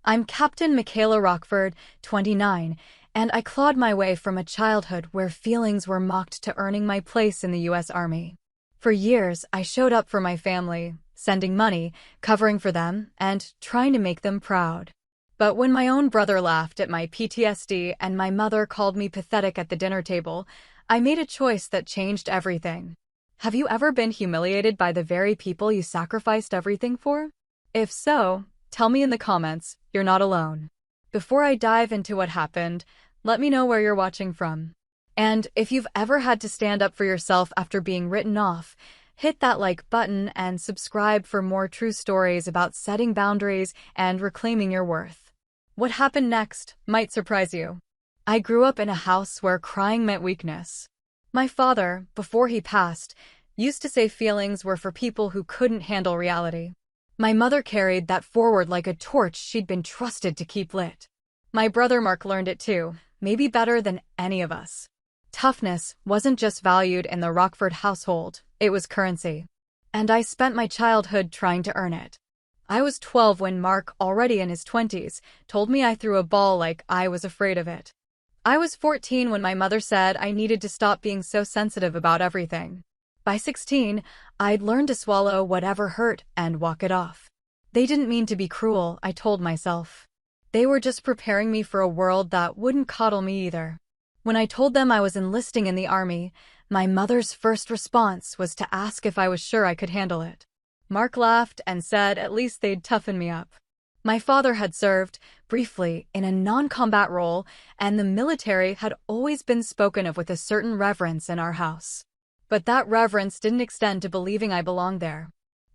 I'm Captain Michaela Rockford, 29, and I clawed my way from a childhood where feelings were mocked to earning my place in the U.S. Army. For years, I showed up for my family, sending money, covering for them, and trying to make them proud. But when my own brother laughed at my PTSD and my mother called me pathetic at the dinner table, I made a choice that changed everything. Have you ever been humiliated by the very people you sacrificed everything for? If so, tell me in the comments, you're not alone. Before I dive into what happened, let me know where you're watching from. And if you've ever had to stand up for yourself after being written off, hit that like button and subscribe for more true stories about setting boundaries and reclaiming your worth. What happened next might surprise you. I grew up in a house where crying meant weakness. My father, before he passed, used to say feelings were for people who couldn't handle reality. My mother carried that forward like a torch she'd been trusted to keep lit. My brother Mark learned it too, maybe better than any of us. Toughness wasn't just valued in the Rockford household, it was currency. And I spent my childhood trying to earn it. I was 12 when Mark, already in his 20s, told me I threw a ball like I was afraid of it. I was 14 when my mother said I needed to stop being so sensitive about everything. By 16, I'd learned to swallow whatever hurt and walk it off. They didn't mean to be cruel, I told myself. They were just preparing me for a world that wouldn't coddle me either. When I told them I was enlisting in the Army, my mother's first response was to ask if I was sure I could handle it. Mark laughed and said at least they'd toughen me up. My father had served, briefly, in a non-combat role, and the military had always been spoken of with a certain reverence in our house. But that reverence didn't extend to believing I belonged there.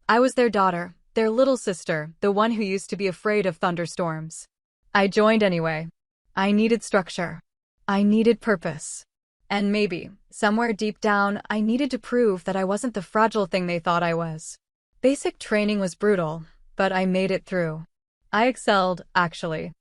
I was their daughter, their little sister, the one who used to be afraid of thunderstorms. I joined anyway. I needed structure. I needed purpose. And maybe, somewhere deep down, I needed to prove that I wasn't the fragile thing they thought I was. Basic training was brutal, but I made it through. I excelled, actually.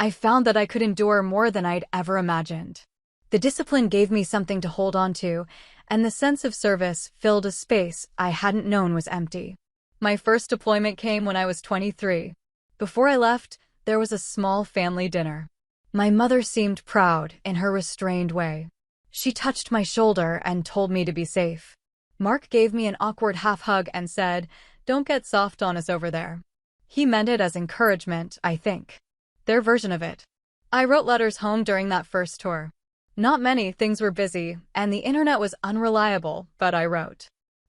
I found that I could endure more than I'd ever imagined. The discipline gave me something to hold on to, and the sense of service filled a space I hadn't known was empty. My first deployment came when I was 23. Before I left, there was a small family dinner. My mother seemed proud in her restrained way. She touched my shoulder and told me to be safe. Mark gave me an awkward half-hug and said, "Don't get soft on us over there." He meant it as encouragement, I think. Their version of it. I wrote letters home during that first tour. Not many, things were busy, and the internet was unreliable, but I wrote.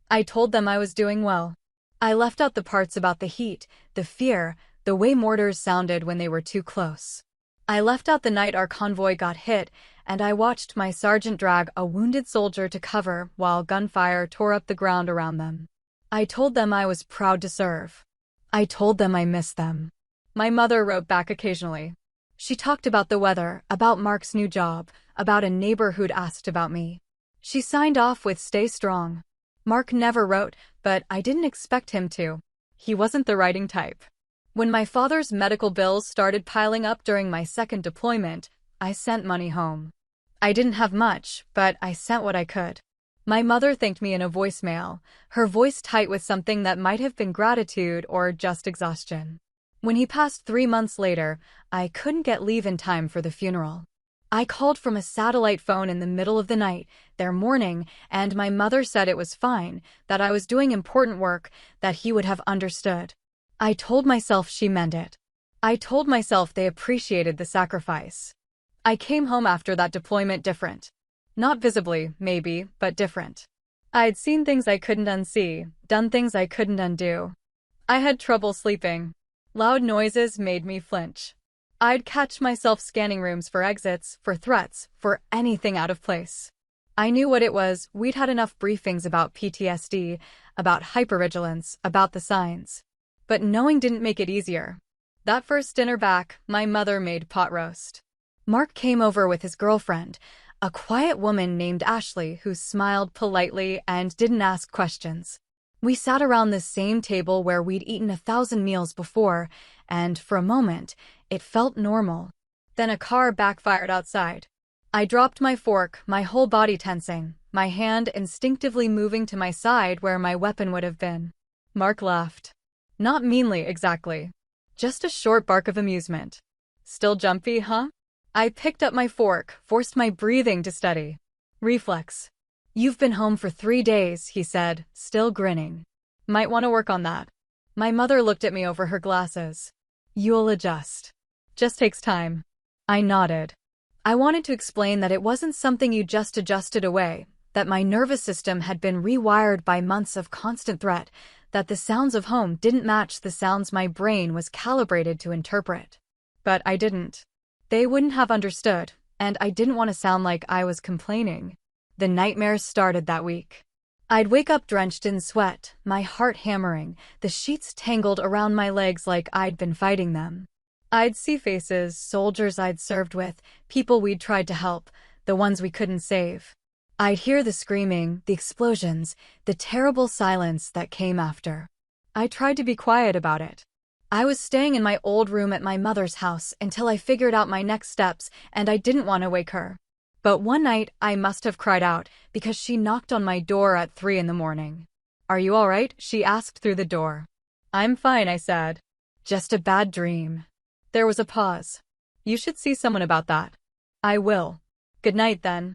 I told them I was doing well. I left out the parts about the heat, the fear, the way mortars sounded when they were too close. I left out the night our convoy got hit, and I watched my sergeant drag a wounded soldier to cover while gunfire tore up the ground around them. I told them I was proud to serve. I told them I missed them. My mother wrote back occasionally. She talked about the weather, about Mark's new job, about a neighbor who'd asked about me. She signed off with "Stay strong." Mark never wrote, but I didn't expect him to. He wasn't the writing type. When my father's medical bills started piling up during my second deployment, I sent money home. I didn't have much, but I sent what I could. My mother thanked me in a voicemail, her voice tight with something that might have been gratitude or just exhaustion. When he passed 3 months later, I couldn't get leave in time for the funeral. I called from a satellite phone in the middle of the night, their mourning, and my mother said it was fine, that I was doing important work, that he would have understood. I told myself she meant it. I told myself they appreciated the sacrifice. I came home after that deployment different. Not visibly, maybe, but different. I'd seen things I couldn't unsee, done things I couldn't undo. I had trouble sleeping. Loud noises made me flinch. I'd catch myself scanning rooms for exits, for threats, for anything out of place. I knew what it was. We'd had enough briefings about PTSD, about hypervigilance, about the signs. But knowing didn't make it easier. That first dinner back, my mother made pot roast. Mark came over with his girlfriend, a quiet woman named Ashley who smiled politely and didn't ask questions. We sat around the same table where we'd eaten 1,000 meals before, and for a moment, it felt normal. Then a car backfired outside. I dropped my fork, my whole body tensing, my hand instinctively moving to my side where my weapon would have been. Mark laughed. Not meanly, exactly. Just a short bark of amusement. Still jumpy, huh? I picked up my fork, forced my breathing to steady. Reflex. You've been home for 3 days, he said, still grinning. Might want to work on that. My mother looked at me over her glasses. You'll adjust. Just takes time. I nodded. I wanted to explain that it wasn't something you just adjusted away, that my nervous system had been rewired by months of constant threat, that the sounds of home didn't match the sounds my brain was calibrated to interpret. But I didn't. They wouldn't have understood, and I didn't want to sound like I was complaining. The nightmares started that week. I'd wake up drenched in sweat, my heart hammering, the sheets tangled around my legs like I'd been fighting them. I'd see faces, soldiers I'd served with, people we'd tried to help, the ones we couldn't save. I'd hear the screaming, the explosions, the terrible silence that came after. I tried to be quiet about it. I was staying in my old room at my mother's house until I figured out my next steps, and I didn't want to wake her. But one night, I must have cried out, because she knocked on my door at 3 a.m. Are you all right? She asked through the door. I'm fine, I said. Just a bad dream. There was a pause. You should see someone about that. I will. Good night, then.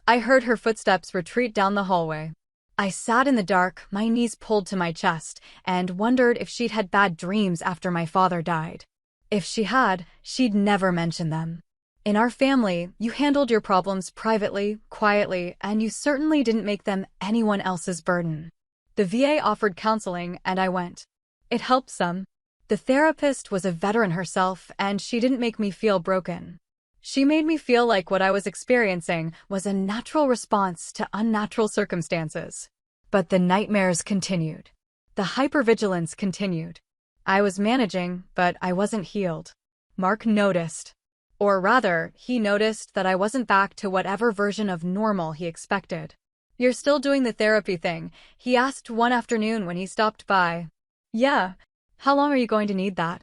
I heard her footsteps retreat down the hallway. I sat in the dark, my knees pulled to my chest, and wondered if she'd had bad dreams after my father died. If she had, she'd never mention them. In our family, you handled your problems privately, quietly, and you certainly didn't make them anyone else's burden. The VA offered counseling, and I went. It helped some. The therapist was a veteran herself, and she didn't make me feel broken. She made me feel like what I was experiencing was a natural response to unnatural circumstances. But the nightmares continued. The hypervigilance continued. I was managing, but I wasn't healed. Mark noticed. Or rather, he noticed that I wasn't back to whatever version of normal he expected. You're still doing the therapy thing, he asked one afternoon when he stopped by. Yeah. How long are you going to need that?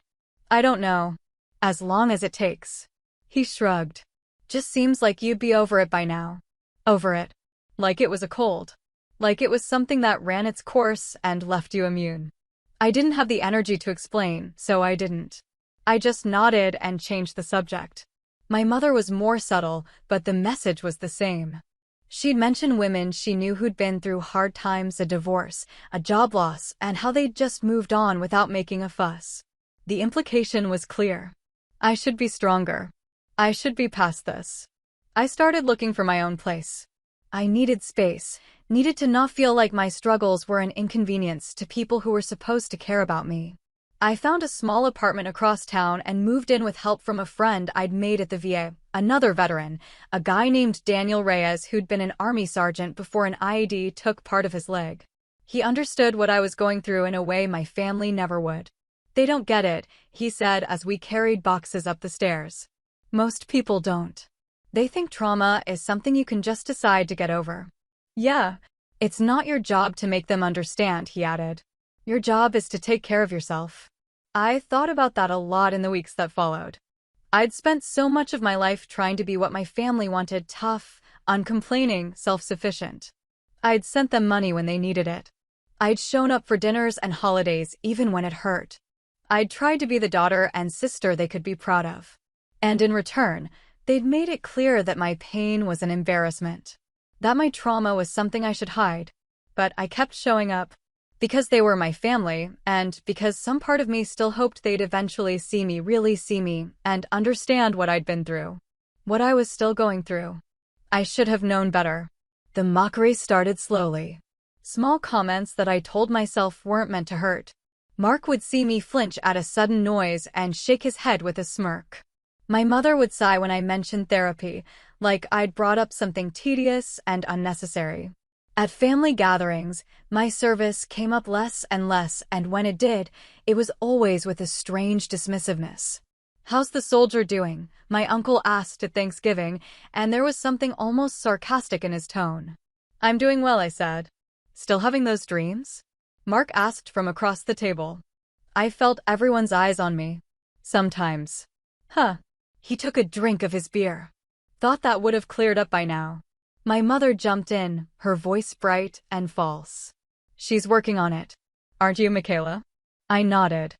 I don't know. As long as it takes. He shrugged. Just seems like you'd be over it by now. Over it. Like it was a cold. Like it was something that ran its course and left you immune. I didn't have the energy to explain, so I didn't. I just nodded and changed the subject. My mother was more subtle, but the message was the same. She'd mention women she knew who'd been through hard times, a divorce, a job loss, and how they'd just moved on without making a fuss. The implication was clear. I should be stronger. I should be past this. I started looking for my own place. I needed space, needed to not feel like my struggles were an inconvenience to people who were supposed to care about me. I found a small apartment across town and moved in with help from a friend I'd made at the VA, another veteran, a guy named Daniel Reyes who'd been an army sergeant before an IED took part of his leg. He understood what I was going through in a way my family never would. They don't get it, he said as we carried boxes up the stairs. Most people don't. They think trauma is something you can just decide to get over. Yeah, it's not your job to make them understand, he added. Your job is to take care of yourself. I thought about that a lot in the weeks that followed. I'd spent so much of my life trying to be what my family wanted, tough, uncomplaining, self-sufficient. I'd sent them money when they needed it. I'd shown up for dinners and holidays even when it hurt. I'd tried to be the daughter and sister they could be proud of. And in return, they'd made it clear that my pain was an embarrassment. That my trauma was something I should hide. But I kept showing up. Because they were my family, and because some part of me still hoped they'd eventually see me, really see me, and understand what I'd been through. What I was still going through. I should have known better. The mockery started slowly. Small comments that I told myself weren't meant to hurt. Mark would see me flinch at a sudden noise and shake his head with a smirk. My mother would sigh when I mentioned therapy, like I'd brought up something tedious and unnecessary. At family gatherings, my service came up less and less, and when it did, it was always with a strange dismissiveness. How's the soldier doing? My uncle asked at Thanksgiving, and there was something almost sarcastic in his tone. I'm doing well, I said. Still having those dreams? Mark asked from across the table. I felt everyone's eyes on me. Sometimes. Huh. He took a drink of his beer. Thought that would have cleared up by now. My mother jumped in, her voice bright and false. She's working on it. Aren't you, Michaela? I nodded.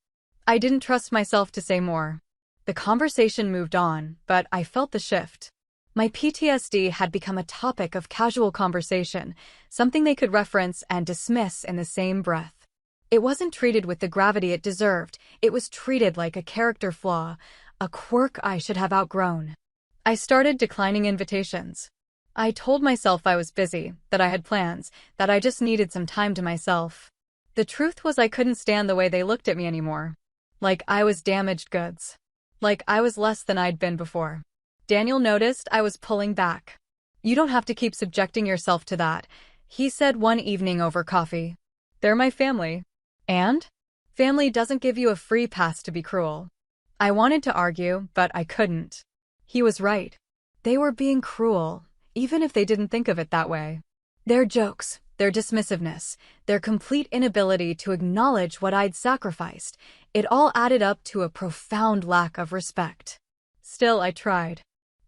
I didn't trust myself to say more. The conversation moved on, but I felt the shift. My PTSD had become a topic of casual conversation, something they could reference and dismiss in the same breath. It wasn't treated with the gravity it deserved, it was treated like a character flaw, a quirk I should have outgrown. I started declining invitations. I told myself I was busy, that I had plans, that I just needed some time to myself. The truth was I couldn't stand the way they looked at me anymore. Like I was damaged goods. Like I was less than I'd been before. Daniel noticed I was pulling back. "You don't have to keep subjecting yourself to that," he said one evening over coffee. "They're my family." And? Family doesn't give you a free pass to be cruel. I wanted to argue, but I couldn't. He was right. They were being cruel, even if they didn't think of it that way. Their jokes, their dismissiveness, their complete inability to acknowledge what I'd sacrificed, it all added up to a profound lack of respect. Still, I tried.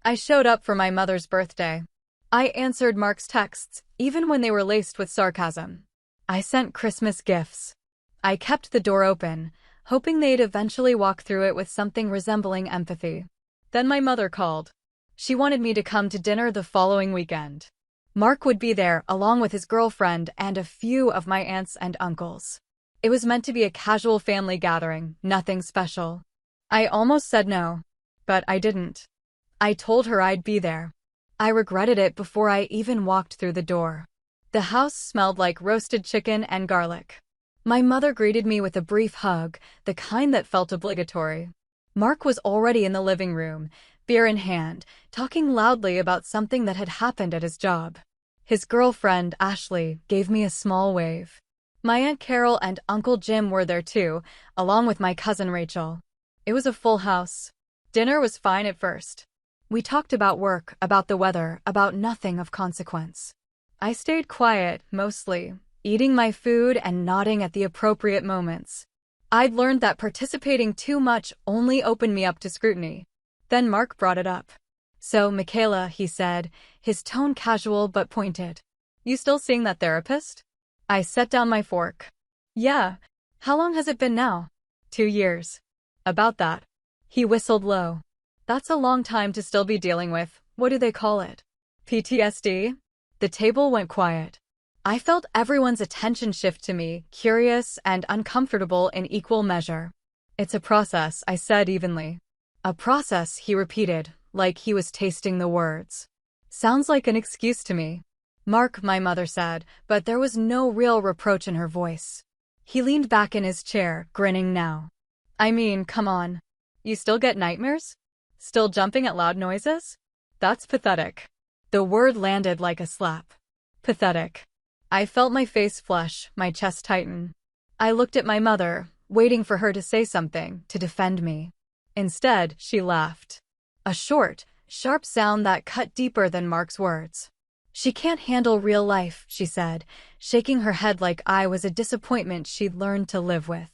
I showed up for my mother's birthday. I answered Mark's texts, even when they were laced with sarcasm. I sent Christmas gifts. I kept the door open, hoping they'd eventually walk through it with something resembling empathy. Then my mother called. She wanted me to come to dinner the following weekend. Mark would be there, along with his girlfriend and a few of my aunts and uncles. It was meant to be a casual family gathering, nothing special. I almost said no, but I didn't. I told her I'd be there. I regretted it before I even walked through the door. The house smelled like roasted chicken and garlic. My mother greeted me with a brief hug, the kind that felt obligatory. Mark was already in the living room, beer in hand, talking loudly about something that had happened at his job. His girlfriend, Ashley, gave me a small wave. My Aunt Carol and Uncle Jim were there too, along with my cousin Rachel. It was a full house. Dinner was fine at first. We talked about work, about the weather, about nothing of consequence. I stayed quiet, mostly, eating my food and nodding at the appropriate moments. I'd learned that participating too much only opened me up to scrutiny. Then Mark brought it up. "So, Michaela," he said, his tone casual but pointed. "You still seeing that therapist?" I set down my fork. "Yeah. How long has it been now?" 2 years. "About that." He whistled low. "That's a long time to still be dealing with, what do they call it? PTSD?" The table went quiet. I felt everyone's attention shift to me, curious and uncomfortable in equal measure. "It's a process," I said evenly. "A process," he repeated, like he was tasting the words. "Sounds like an excuse to me." "Mark," my mother said, but there was no real reproach in her voice. He leaned back in his chair, grinning now. "I mean, come on. You still get nightmares? Still jumping at loud noises? That's pathetic." The word landed like a slap. Pathetic. I felt my face flush, my chest tighten. I looked at my mother, waiting for her to say something, to defend me. Instead, she laughed. A short, sharp sound that cut deeper than Mark's words. "She can't handle real life," she said, shaking her head like I was a disappointment she'd learned to live with.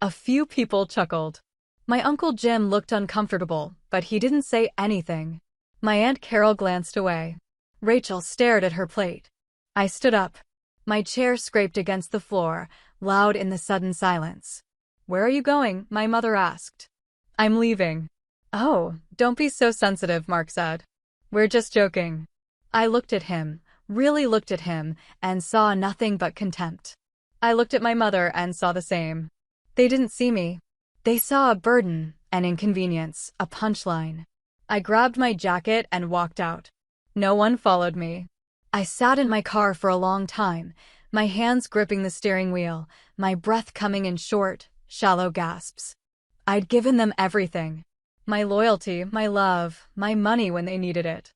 A few people chuckled. My Uncle Jim looked uncomfortable, but he didn't say anything. My Aunt Carol glanced away. Rachel stared at her plate. I stood up. My chair scraped against the floor, loud in the sudden silence. "Where are you going?" my mother asked. "I'm leaving." "Oh, don't be so sensitive," Mark said. "We're just joking." I looked at him, really looked at him, and saw nothing but contempt. I looked at my mother and saw the same. They didn't see me. They saw a burden, an inconvenience, a punchline. I grabbed my jacket and walked out. No one followed me. I sat in my car for a long time, my hands gripping the steering wheel, my breath coming in short, shallow gasps. I'd given them everything. My loyalty, my love, my money when they needed it.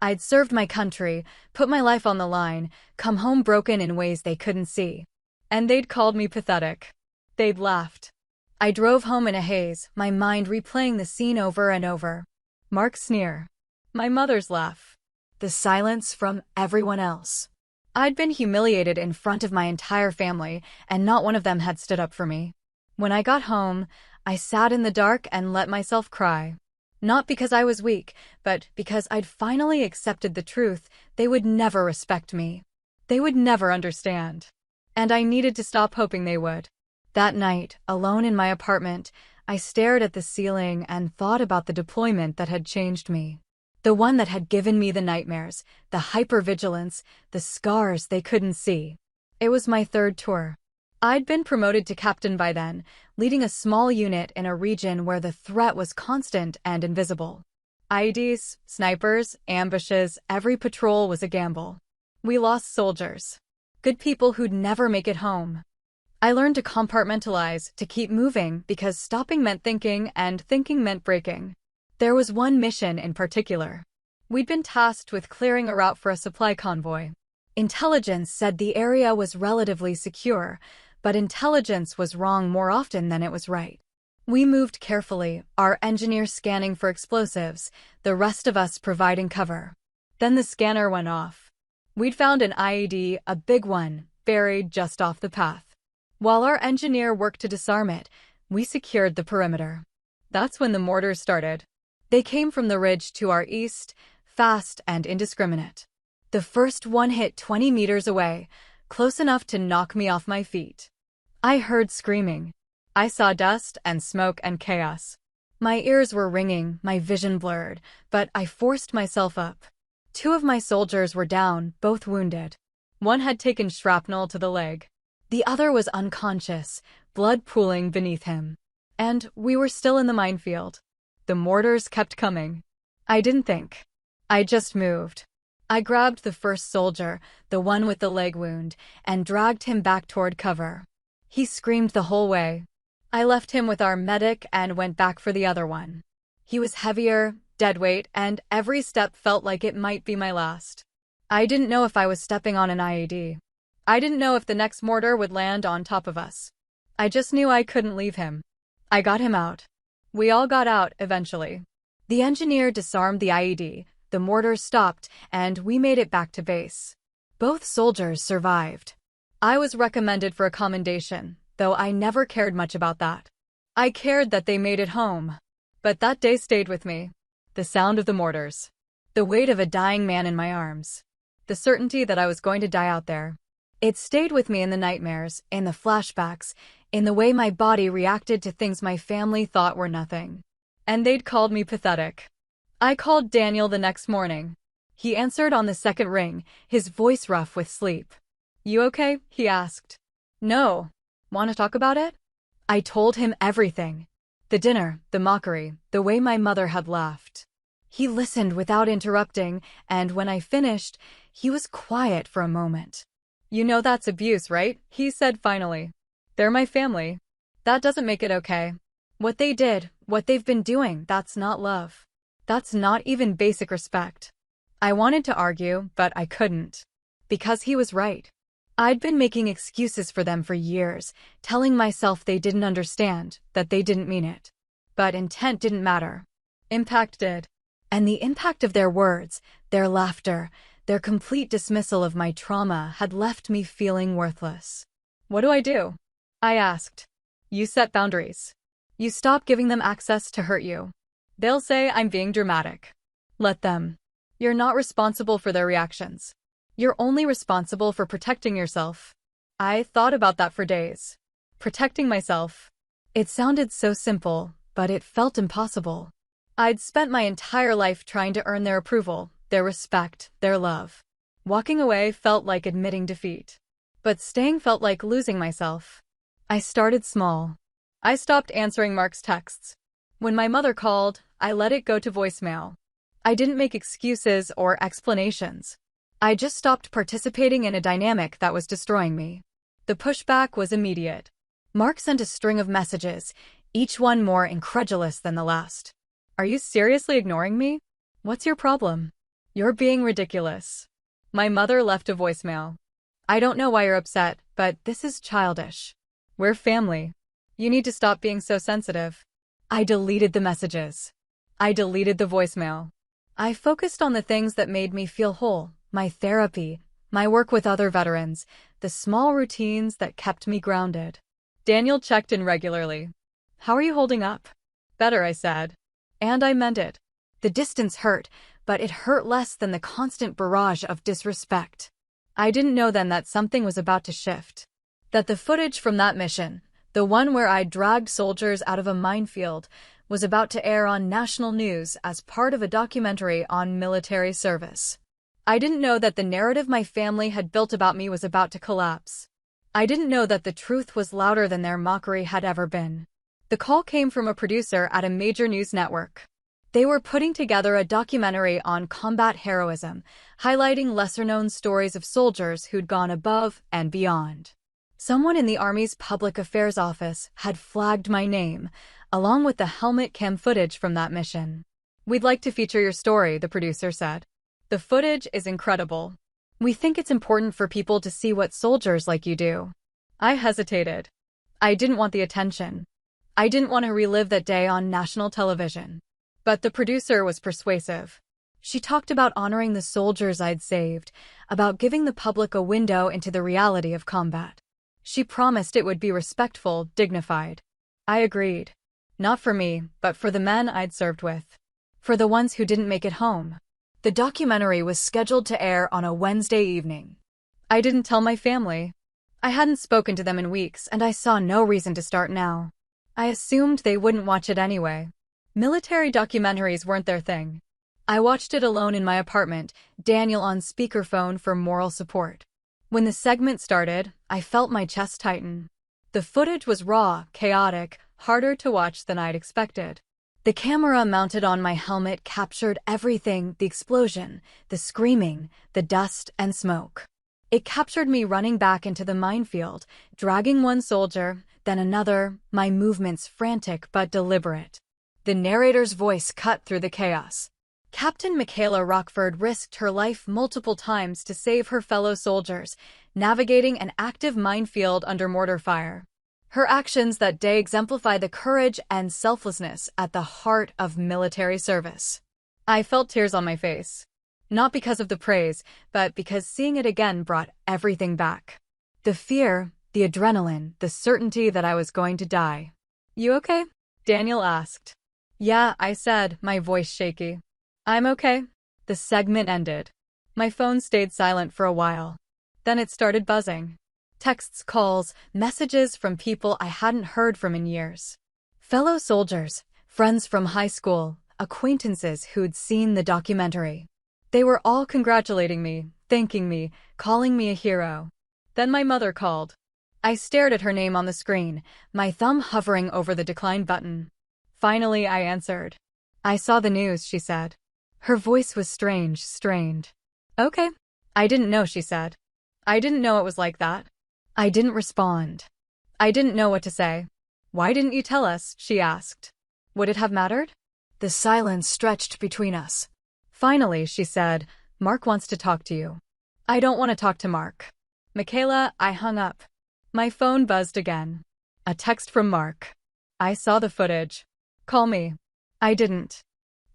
I'd served my country, put my life on the line, come home broken in ways they couldn't see. And they'd called me pathetic. They'd laughed. I drove home in a haze, my mind replaying the scene over and over. Mark's sneer. My mother's laugh. The silence from everyone else. I'd been humiliated in front of my entire family, and not one of them had stood up for me. When I got home, I sat in the dark and let myself cry. Not because I was weak, but because I'd finally accepted the truth: they would never respect me. They would never understand. And I needed to stop hoping they would. That night, alone in my apartment, I stared at the ceiling and thought about the deployment that had changed me. The one that had given me the nightmares, the hypervigilance, the scars they couldn't see. It was my third tour. I'd been promoted to captain by then, leading a small unit in a region where the threat was constant and invisible. IEDs, snipers, ambushes, every patrol was a gamble. We lost soldiers. Good people who'd never make it home. I learned to compartmentalize, to keep moving, because stopping meant thinking and thinking meant breaking. There was one mission in particular. We'd been tasked with clearing a route for a supply convoy. Intelligence said the area was relatively secure, but intelligence was wrong more often than it was right. We moved carefully, our engineer scanning for explosives, the rest of us providing cover. Then the scanner went off. We'd found an IED, a big one, buried just off the path. While our engineer worked to disarm it, we secured the perimeter. That's when the mortars started. They came from the ridge to our east, fast and indiscriminate. The first one hit 20 meters away, close enough to knock me off my feet. I heard screaming. I saw dust and smoke and chaos. My ears were ringing, my vision blurred, but I forced myself up. 2 of my soldiers were down, both wounded. One had taken shrapnel to the leg. The other was unconscious, blood pooling beneath him. And we were still in the minefield. The mortars kept coming. I didn't think. I just moved. I grabbed the first soldier, the one with the leg wound, and dragged him back toward cover. He screamed the whole way. I left him with our medic and went back for the other one. He was heavier, deadweight, and every step felt like it might be my last. I didn't know if I was stepping on an IED. I didn't know if the next mortar would land on top of us. I just knew I couldn't leave him. I got him out. We all got out eventually. The engineer disarmed the IED, the mortar stopped, and we made it back to base. Both soldiers survived. I was recommended for a commendation, though I never cared much about that. I cared that they made it home. But that day stayed with me. The sound of the mortars. The weight of a dying man in my arms. The certainty that I was going to die out there. It stayed with me in the nightmares, in the flashbacks, in the way my body reacted to things my family thought were nothing. And they'd called me pathetic. I called Daniel the next morning. He answered on the second ring, his voice rough with sleep. "You okay?" he asked. "No. Want to talk about it?" I told him everything. The dinner, the mockery, the way my mother had laughed. He listened without interrupting, and when I finished, he was quiet for a moment. "You know that's abuse, right?" he said finally. "They're my family. That doesn't make it okay. What they did, what they've been doing, that's not love. That's not even basic respect." I wanted to argue, but I couldn't. Because he was right. I'd been making excuses for them for years, telling myself they didn't understand, that they didn't mean it. But intent didn't matter. Impact did. And the impact of their words, their laughter, their complete dismissal of my trauma had left me feeling worthless. "What do I do?" I asked. "You set boundaries. You stop giving them access to hurt you. They'll say I'm being dramatic. Let them. You're not responsible for their reactions. You're only responsible for protecting yourself." I thought about that for days. Protecting myself. It sounded so simple, but it felt impossible. I'd spent my entire life trying to earn their approval, their respect, their love. Walking away felt like admitting defeat. But staying felt like losing myself. I started small. I stopped answering Mark's texts. When my mother called, I let it go to voicemail. I didn't make excuses or explanations. I just stopped participating in a dynamic that was destroying me. The pushback was immediate. Mark sent a string of messages, each one more incredulous than the last. "Are you seriously ignoring me? What's your problem? You're being ridiculous." My mother left a voicemail. "I don't know why you're upset, but this is childish. We're family. You need to stop being so sensitive." I deleted the messages. I deleted the voicemail. I focused on the things that made me feel whole, my therapy, my work with other veterans, the small routines that kept me grounded. Daniel checked in regularly. "How are you holding up?" "Better," I said. And I meant it. The distance hurt, but it hurt less than the constant barrage of disrespect. I didn't know then that something was about to shift. That the footage from that mission, The one where I dragged soldiers out of a minefield was about to air on national news as part of a documentary on military service. I didn't know that the narrative my family had built about me was about to collapse. I didn't know that the truth was louder than their mockery had ever been. The call came from a producer at a major news network. They were putting together a documentary on combat heroism, highlighting lesser-known stories of soldiers who'd gone above and beyond. Someone in the Army's public affairs office had flagged my name, along with the helmet cam footage from that mission. "We'd like to feature your story," the producer said. "The footage is incredible. We think it's important for people to see what soldiers like you do." I hesitated. I didn't want the attention. I didn't want to relive that day on national television. But the producer was persuasive. She talked about honoring the soldiers I'd saved, about giving the public a window into the reality of combat. She promised it would be respectful, dignified. I agreed. Not for me, but for the men I'd served with. For the ones who didn't make it home. The documentary was scheduled to air on a Wednesday evening. I didn't tell my family. I hadn't spoken to them in weeks, and I saw no reason to start now. I assumed they wouldn't watch it anyway. Military documentaries weren't their thing. I watched it alone in my apartment, Daniel on speakerphone for moral support. When the segment started, I felt my chest tighten. The footage was raw, chaotic, harder to watch than I'd expected. The camera mounted on my helmet captured everything: the explosion, the screaming, the dust and smoke. It captured me running back into the minefield, dragging one soldier, then another, my movements frantic but deliberate. The narrator's voice cut through the chaos. Captain Michaela Rockford risked her life multiple times to save her fellow soldiers, navigating an active minefield under mortar fire. Her actions that day exemplify the courage and selflessness at the heart of military service. I felt tears on my face. Not because of the praise, but because seeing it again brought everything back. The fear, the adrenaline, the certainty that I was going to die. "You okay?" Daniel asked. "Yeah," I said, my voice shaky. "I'm okay." The segment ended. My phone stayed silent for a while. Then it started buzzing. Texts, calls, messages from people I hadn't heard from in years. Fellow soldiers, friends from high school, acquaintances who'd seen the documentary. They were all congratulating me, thanking me, calling me a hero. Then my mother called. I stared at her name on the screen, my thumb hovering over the decline button. Finally, I answered. "I saw the news," she said. Her voice was strange, strained. "Okay." "I didn't know," she said. "I didn't know it was like that." I didn't respond. I didn't know what to say. "Why didn't you tell us?" she asked. Would it have mattered? The silence stretched between us. Finally, she said, "Mark wants to talk to you." "I don't want to talk to Mark." "Michaela," I hung up. My phone buzzed again. A text from Mark. "I saw the footage. Call me." I didn't.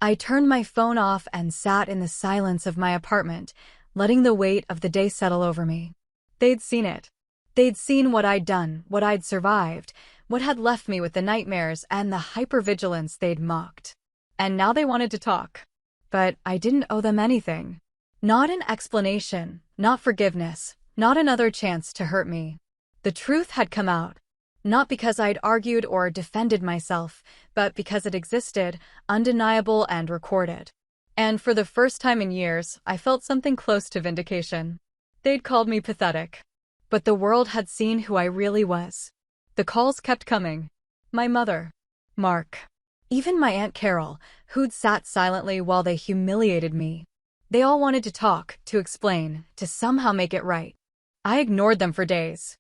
I turned my phone off and sat in the silence of my apartment, letting the weight of the day settle over me. They'd seen it. They'd seen what I'd done, what I'd survived, what had left me with the nightmares and the hypervigilance they'd mocked. And now they wanted to talk. But I didn't owe them anything. Not an explanation, not forgiveness, not another chance to hurt me. The truth had come out. Not because I'd argued or defended myself, but because it existed, undeniable and recorded. And for the first time in years, I felt something close to vindication. They'd called me pathetic. But the world had seen who I really was. The calls kept coming. My mother. Mark. Even my Aunt Carol, who'd sat silently while they humiliated me. They all wanted to talk, to explain, to somehow make it right. I ignored them for days.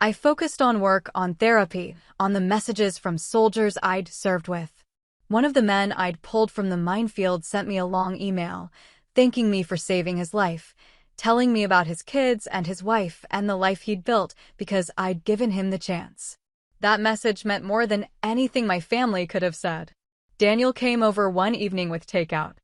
I focused on work, on therapy, on the messages from soldiers I'd served with. One of the men I'd pulled from the minefield sent me a long email, thanking me for saving his life, telling me about his kids and his wife and the life he'd built because I'd given him the chance. That message meant more than anything my family could have said. Daniel came over one evening with takeout.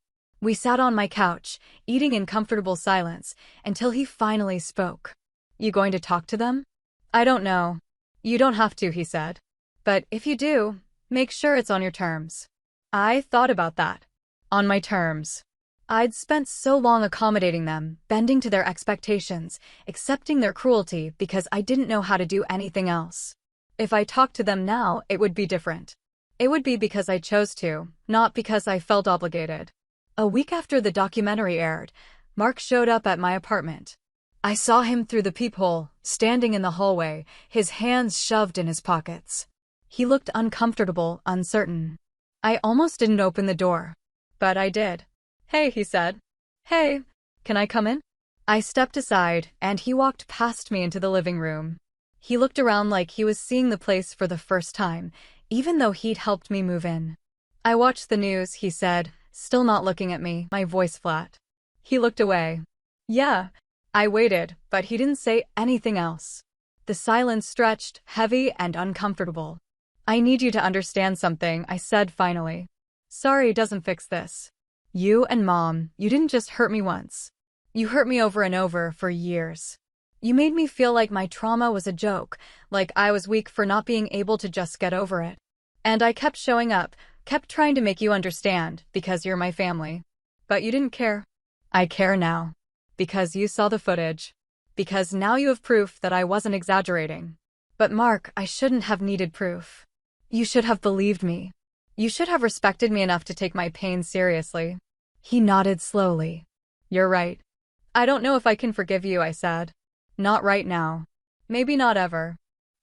We sat on my couch, eating in comfortable silence, until he finally spoke. "You going to talk to them?" "I don't know." "You don't have to," he said. "But if you do, make sure it's on your terms." I thought about that. On my terms. I'd spent so long accommodating them, bending to their expectations, accepting their cruelty because I didn't know how to do anything else. If I talked to them now, it would be different. It would be because I chose to, not because I felt obligated. A week after the documentary aired, Mark showed up at my apartment. I saw him through the peephole, standing in the hallway, his hands shoved in his pockets. He looked uncomfortable, uncertain. I almost didn't open the door. But I did. "Hey," he said. "Hey, can I come in?" I stepped aside, and he walked past me into the living room. He looked around like he was seeing the place for the first time, even though he'd helped me move in. "I watched the news," he said, still not looking at me, my voice flat. He looked away. "Yeah." I waited, but he didn't say anything else. The silence stretched, heavy and uncomfortable. "I need you to understand something," I said finally. "Sorry doesn't fix this. You and Mom, you didn't just hurt me once. You hurt me over and over for years. You made me feel like my trauma was a joke, like I was weak for not being able to just get over it. And I kept showing up, kept trying to make you understand, because you're my family. But you didn't care. I care now. Because you saw the footage. Because now you have proof that I wasn't exaggerating. But Mark, I shouldn't have needed proof. You should have believed me. You should have respected me enough to take my pain seriously." He nodded slowly. "You're right. I don't know if I can forgive you," I said. "Not right now. Maybe not ever.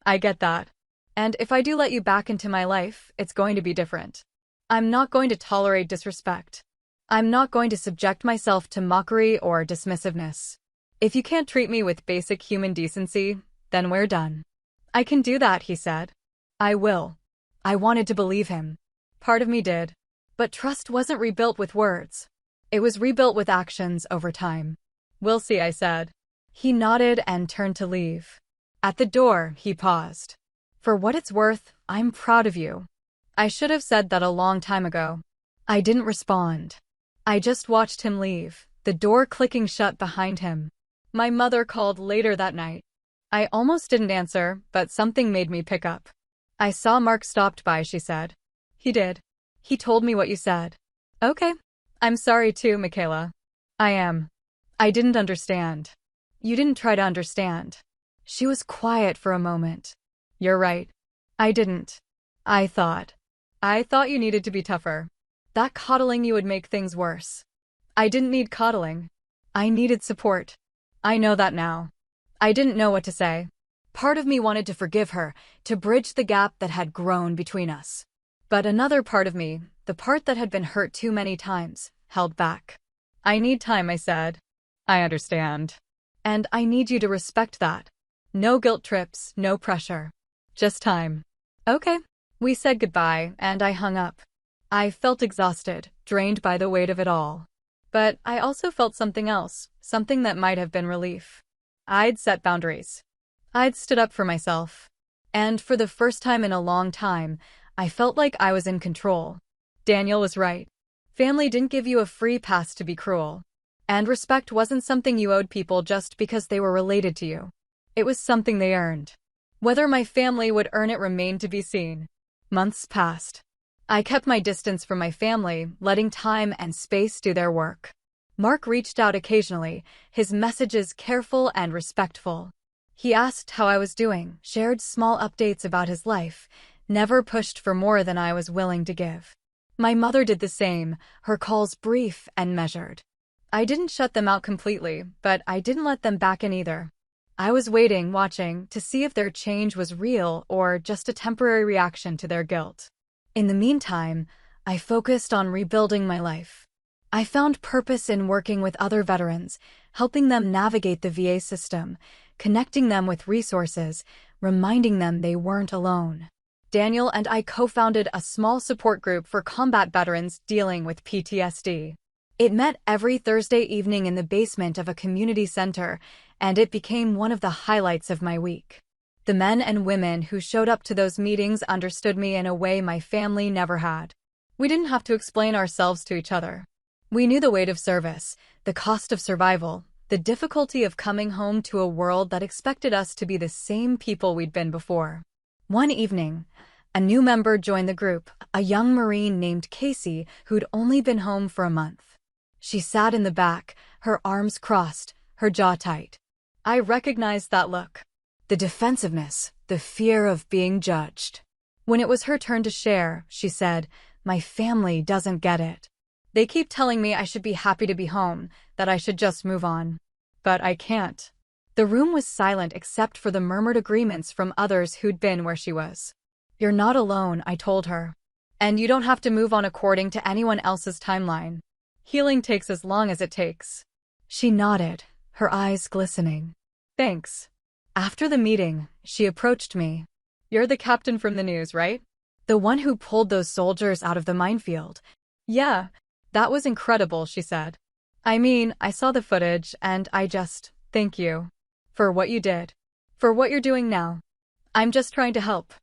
I get that. And if I do let you back into my life, it's going to be different. I'm not going to tolerate disrespect. I'm not going to subject myself to mockery or dismissiveness. If you can't treat me with basic human decency, then we're done." "I can do that," he said. "I will." I wanted to believe him. Part of me did. But trust wasn't rebuilt with words. It was rebuilt with actions over time. "We'll see," I said. He nodded and turned to leave. At the door, he paused. "For what it's worth, I'm proud of you." I should have said that a long time ago. I didn't respond. I just watched him leave, the door clicking shut behind him. My mother called later that night. I almost didn't answer, but something made me pick up. "I saw Mark stopped by," she said. "He did. He told me what you said." "Okay. I'm sorry too, Michaela." "I am. I didn't understand." "You didn't try to understand." She was quiet for a moment. "You're right. I didn't. I thought you needed to be tougher. That coddling you would make things worse. I didn't need coddling. I needed support. I know that now." I didn't know what to say. Part of me wanted to forgive her, to bridge the gap that had grown between us. But another part of me, the part that had been hurt too many times, held back. "I need time," I said. "I understand. And I need you to respect that. No guilt trips, no pressure. Just time." "Okay." We said goodbye, and I hung up. I felt exhausted, drained by the weight of it all. But I also felt something else, something that might have been relief. I'd set boundaries. I'd stood up for myself. And for the first time in a long time, I felt like I was in control. Daniel was right. Family didn't give you a free pass to be cruel. And respect wasn't something you owed people just because they were related to you. It was something they earned. Whether my family would earn it remained to be seen. Months passed. I kept my distance from my family, letting time and space do their work. Mark reached out occasionally, his messages careful and respectful. He asked how I was doing, shared small updates about his life, never pushed for more than I was willing to give. My mother did the same, her calls brief and measured. I didn't shut them out completely, but I didn't let them back in either. I was waiting, watching, to see if their change was real or just a temporary reaction to their guilt. In the meantime, I focused on rebuilding my life. I found purpose in working with other veterans, helping them navigate the VA system, connecting them with resources, reminding them they weren't alone. Daniel and I co-founded a small support group for combat veterans dealing with PTSD. It met every Thursday evening in the basement of a community center, and it became one of the highlights of my week. The men and women who showed up to those meetings understood me in a way my family never had. We didn't have to explain ourselves to each other. We knew the weight of service, the cost of survival, the difficulty of coming home to a world that expected us to be the same people we'd been before. One evening, a new member joined the group, a young Marine named Casey who'd only been home for a month. She sat in the back, her arms crossed, her jaw tight. I recognized that look. The defensiveness, the fear of being judged. When it was her turn to share, she said, "My family doesn't get it. They keep telling me I should be happy to be home, that I should just move on. But I can't." The room was silent except for the murmured agreements from others who'd been where she was. "You're not alone," I told her. "And you don't have to move on according to anyone else's timeline. Healing takes as long as it takes." She nodded, her eyes glistening. "Thanks." After the meeting, she approached me. "You're the captain from the news, right? The one who pulled those soldiers out of the minefield." "Yeah, that was incredible," she said. "I mean, I saw the footage, and thank you. For what you did. For what you're doing now. I'm just trying to help."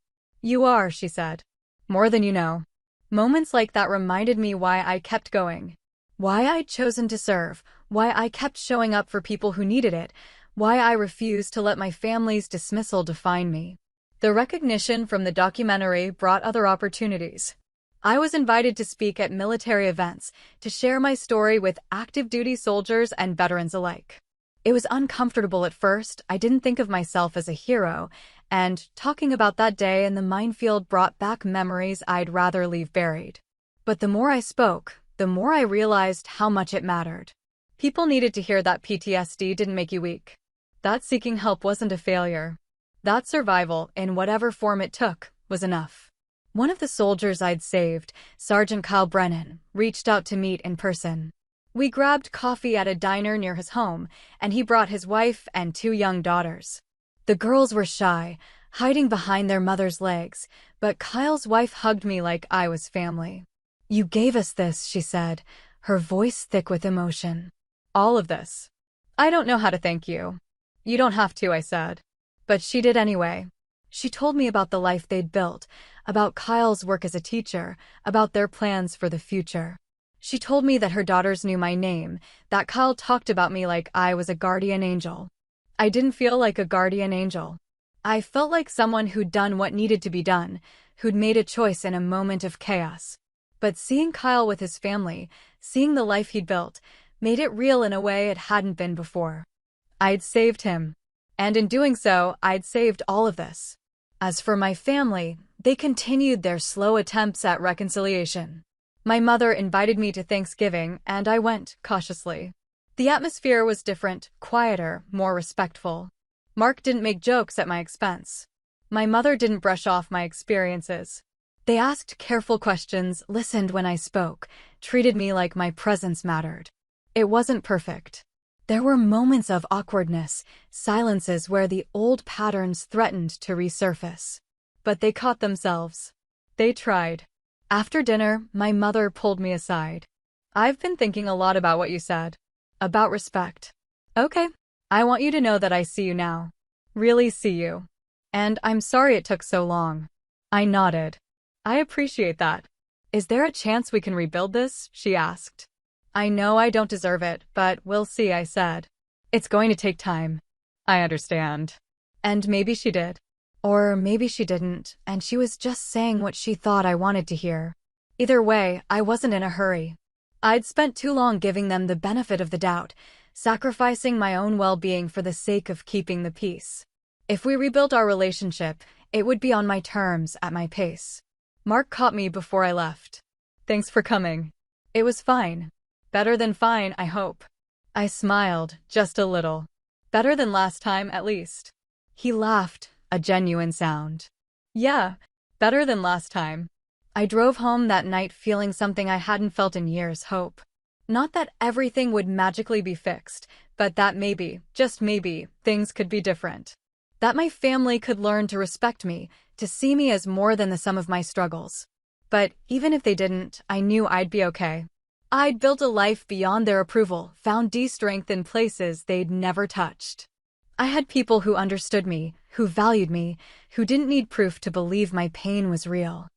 "You are," she said. "More than you know." Moments like that reminded me why I kept going. Why I'd chosen to serve, why I kept showing up for people who needed it, why I refused to let my family's dismissal define me. The recognition from the documentary brought other opportunities. I was invited to speak at military events, to share my story with active duty soldiers and veterans alike. It was uncomfortable at first. I didn't think of myself as a hero, and talking about that day in the minefield brought back memories I'd rather leave buried. But the more I spoke, the more I realized how much it mattered. People needed to hear that PTSD didn't make you weak. That seeking help wasn't a failure. That survival, in whatever form it took, was enough. One of the soldiers I'd saved, Sergeant Kyle Brennan, reached out to meet in person. We grabbed coffee at a diner near his home, and he brought his wife and 2 young daughters. The girls were shy, hiding behind their mother's legs, but Kyle's wife hugged me like I was family. "You gave us this," she said, her voice thick with emotion. "All of this. I don't know how to thank you." "You don't have to," I said. But she did anyway. She told me about the life they'd built, about Kyle's work as a teacher, about their plans for the future. She told me that her daughters knew my name, that Kyle talked about me like I was a guardian angel. I didn't feel like a guardian angel. I felt like someone who'd done what needed to be done, who'd made a choice in a moment of chaos. But seeing Kyle with his family, seeing the life he'd built, made it real in a way it hadn't been before. I'd saved him. And in doing so, I'd saved all of this. As for my family, they continued their slow attempts at reconciliation. My mother invited me to Thanksgiving, and I went, cautiously. The atmosphere was different, quieter, more respectful. Mark didn't make jokes at my expense. My mother didn't brush off my experiences. They asked careful questions, listened when I spoke, treated me like my presence mattered. It wasn't perfect. There were moments of awkwardness, silences where the old patterns threatened to resurface. But they caught themselves. They tried. After dinner, my mother pulled me aside. "I've been thinking a lot about what you said. About respect. Okay, I want you to know that I see you now. Really see you. And I'm sorry it took so long." I nodded. "I appreciate that. Is there a chance we can rebuild this?" she asked. "I know I don't deserve it, but we'll see," I said. "It's going to take time." "I understand." And maybe she did. Or maybe she didn't, and she was just saying what she thought I wanted to hear. Either way, I wasn't in a hurry. I'd spent too long giving them the benefit of the doubt, sacrificing my own well-being for the sake of keeping the peace. If we rebuilt our relationship, it would be on my terms, at my pace. Mark caught me before I left. "Thanks for coming." "It was fine. Better than fine, I hope." I smiled, just a little. "Better than last time, at least." He laughed, a genuine sound. "Yeah, better than last time." I drove home that night feeling something I hadn't felt in years, hope. Not that everything would magically be fixed, but that maybe, just maybe, things could be different. That my family could learn to respect me, to see me as more than the sum of my struggles. But even if they didn't, I knew I'd be okay. I'd built a life beyond their approval, found strength in places they'd never touched. I had people who understood me, who valued me, who didn't need proof to believe my pain was real.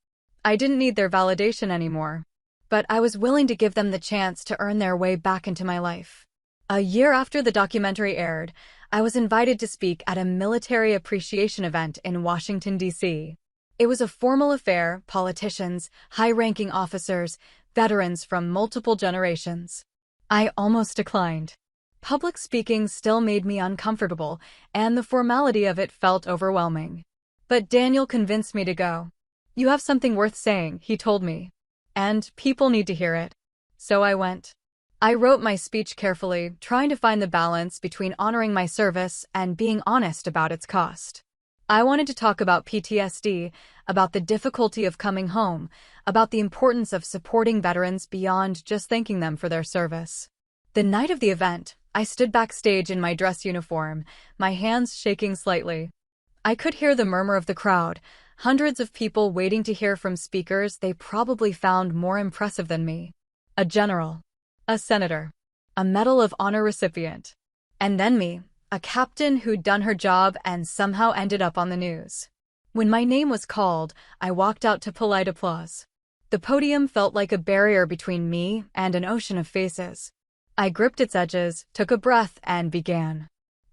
I didn't need their validation anymore. But I was willing to give them the chance to earn their way back into my life. A year after the documentary aired, I was invited to speak at a military appreciation event in Washington, D.C. It was a formal affair, politicians, high-ranking officers, veterans from multiple generations. I almost declined. Public speaking still made me uncomfortable, and the formality of it felt overwhelming. But Daniel convinced me to go. You have something worth saying, he told me. And people need to hear it. So I went. I wrote my speech carefully, trying to find the balance between honoring my service and being honest about its cost. I wanted to talk about PTSD, about the difficulty of coming home, about the importance of supporting veterans beyond just thanking them for their service. The night of the event, I stood backstage in my dress uniform, my hands shaking slightly. I could hear the murmur of the crowd, hundreds of people waiting to hear from speakers they probably found more impressive than me. A general, a senator, a Medal of Honor recipient, and then me, a captain who'd done her job and somehow ended up on the news. When my name was called, I walked out to polite applause. The podium felt like a barrier between me and an ocean of faces. I gripped its edges, took a breath, and began.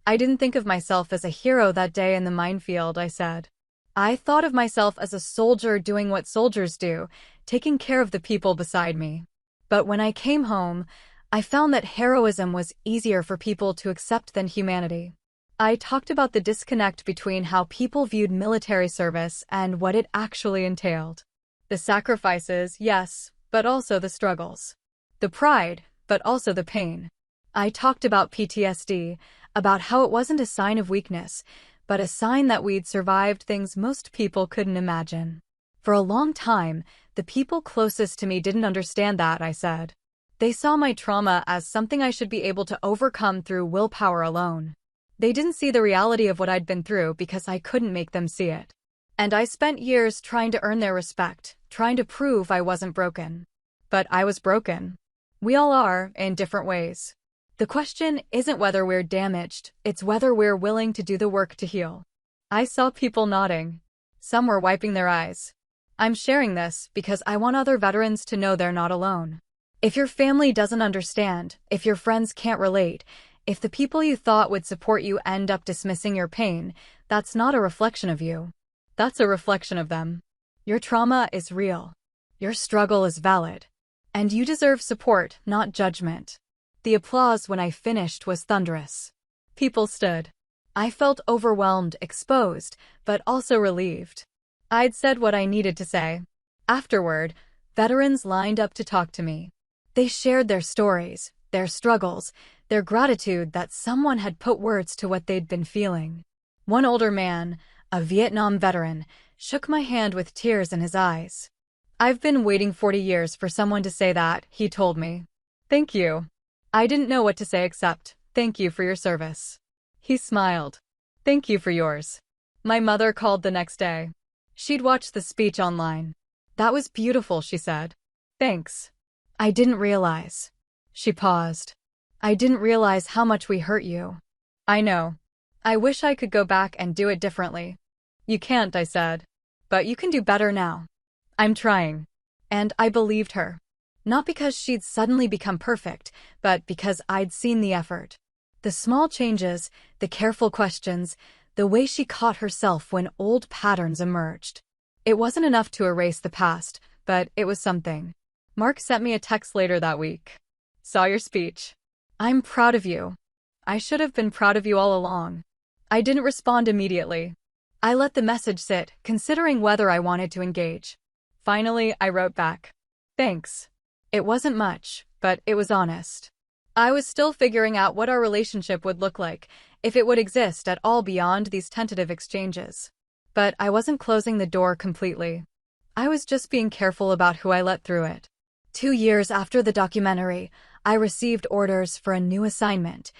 I didn't think of myself as a hero that day in the minefield, I said. I thought of myself as a soldier doing what soldiers do, taking care of the people beside me. But when I came home, I found that heroism was easier for people to accept than humanity. I talked about the disconnect between how people viewed military service and what it actually entailed. The sacrifices, yes, but also the struggles. The pride, but also the pain. I talked about PTSD, about how it wasn't a sign of weakness, but a sign that we'd survived things most people couldn't imagine. For a long time, the people closest to me didn't understand that, I said. They saw my trauma as something I should be able to overcome through willpower alone. They didn't see the reality of what I'd been through because I couldn't make them see it. And I spent years trying to earn their respect, trying to prove I wasn't broken. But I was broken. We all are, in different ways. The question isn't whether we're damaged, it's whether we're willing to do the work to heal. I saw people nodding. Some were wiping their eyes. I'm sharing this because I want other veterans to know they're not alone. If your family doesn't understand, if your friends can't relate, if the people you thought would support you end up dismissing your pain, that's not a reflection of you. That's a reflection of them. Your trauma is real. Your struggle is valid. And you deserve support, not judgment. The applause when I finished was thunderous. People stood. I felt overwhelmed, exposed, but also relieved. I'd said what I needed to say. Afterward, veterans lined up to talk to me. They shared their stories, their struggles, their gratitude that someone had put words to what they'd been feeling. One older man, a Vietnam veteran, shook my hand with tears in his eyes. I've been waiting 40 years for someone to say that, he told me. Thank you. I didn't know what to say except, thank you for your service. He smiled. Thank you for yours. My mother called the next day. She'd watched the speech online. That was beautiful, she said. Thanks. I didn't realize. She paused. I didn't realize how much we hurt you. I know. I wish I could go back and do it differently. You can't, I said. But you can do better now. I'm trying. And I believed her. Not because she'd suddenly become perfect, but because I'd seen the effort. The small changes, the careful questions, the way she caught herself when old patterns emerged. It wasn't enough to erase the past, but it was something. Mark sent me a text later that week. Saw your speech. I'm proud of you. I should have been proud of you all along. I didn't respond immediately. I let the message sit, considering whether I wanted to engage. Finally, I wrote back. Thanks. It wasn't much, but it was honest. I was still figuring out what our relationship would look like, if it would exist at all beyond these tentative exchanges. But I wasn't closing the door completely. I was just being careful about who I let through it. 2 years after the documentary, I received orders for a new assignment,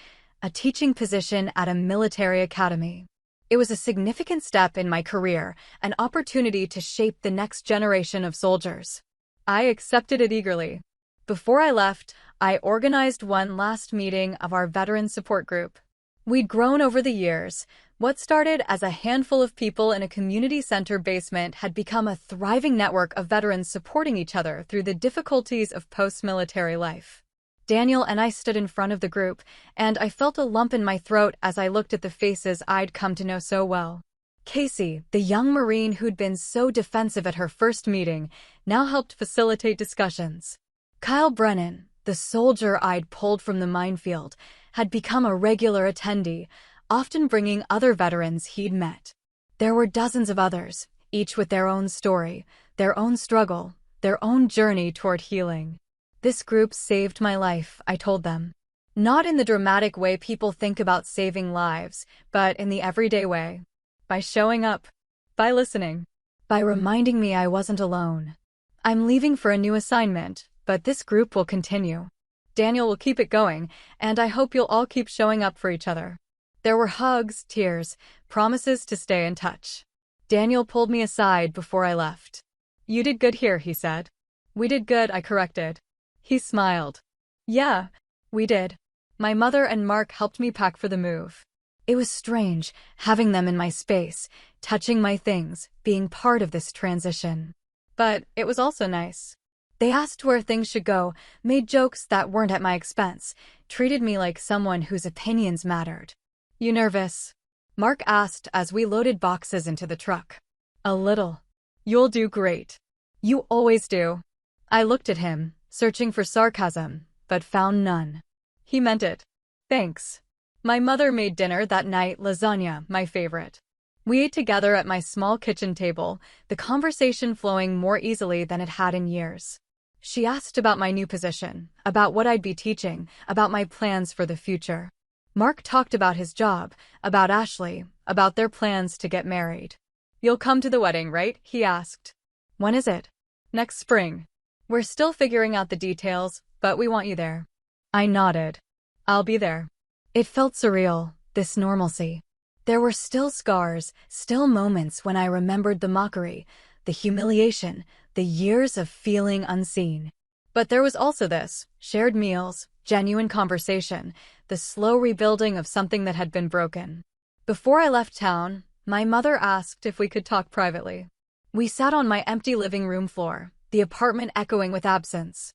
a teaching position at a military academy. It was a significant step in my career, an opportunity to shape the next generation of soldiers. I accepted it eagerly. Before I left, I organized one last meeting of our veteran support group. We'd grown over the years. What started as a handful of people in a community center basement had become a thriving network of veterans supporting each other through the difficulties of post-military life. Daniel and I stood in front of the group, and I felt a lump in my throat as I looked at the faces I'd come to know so well. Casey, the young Marine who'd been so defensive at her first meeting, now helped facilitate discussions. Kyle Brennan, the soldier I'd pulled from the minefield, had become a regular attendee, often bringing other veterans he'd met. There were dozens of others, each with their own story, their own struggle, their own journey toward healing. This group saved my life, I told them. Not in the dramatic way people think about saving lives, but in the everyday way. By showing up. By listening. By reminding me I wasn't alone. I'm leaving for a new assignment, but this group will continue. Daniel will keep it going, and I hope you'll all keep showing up for each other. There were hugs, tears, promises to stay in touch. Daniel pulled me aside before I left. You did good here, he said. We did good, I corrected. He smiled. Yeah, we did. My mother and Mark helped me pack for the move. It was strange, having them in my space, touching my things, being part of this transition. But it was also nice. They asked where things should go, made jokes that weren't at my expense, treated me like someone whose opinions mattered. You nervous? Mark asked as we loaded boxes into the truck. A little. You'll do great. You always do. I looked at him, searching for sarcasm, but found none. He meant it. Thanks. My mother made dinner that night, lasagna, my favorite. We ate together at my small kitchen table, the conversation flowing more easily than it had in years. She asked about my new position, about what I'd be teaching, about my plans for the future. Mark talked about his job, about Ashley, about their plans to get married. You'll come to the wedding, right? He asked. When is it? Next spring. We're still figuring out the details, but we want you there. I nodded. I'll be there. It felt surreal, this normalcy. There were still scars, still moments when I remembered the mockery, the humiliation, the years of feeling unseen. But there was also this, shared meals, genuine conversation, the slow rebuilding of something that had been broken. Before I left town, my mother asked if we could talk privately. We sat on my empty living room floor, the apartment echoing with absence.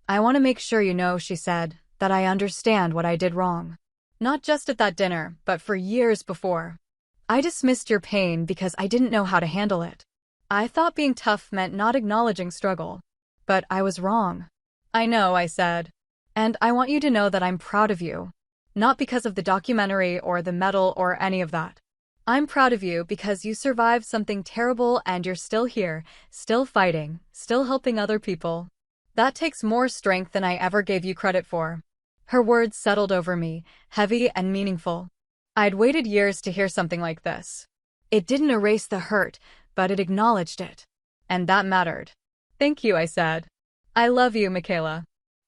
I want to make sure you know, she said, that I understand what I did wrong. Not just at that dinner, but for years before. I dismissed your pain because I didn't know how to handle it. I thought being tough meant not acknowledging struggle. But I was wrong. I know, I said. And I want you to know that I'm proud of you. Not because of the documentary or the medal or any of that. I'm proud of you because you survived something terrible and you're still here, still fighting, still helping other people. That takes more strength than I ever gave you credit for. Her words settled over me, heavy and meaningful. I'd waited years to hear something like this. It didn't erase the hurt, but it acknowledged it. And that mattered. Thank you, I said. I love you, Michaela.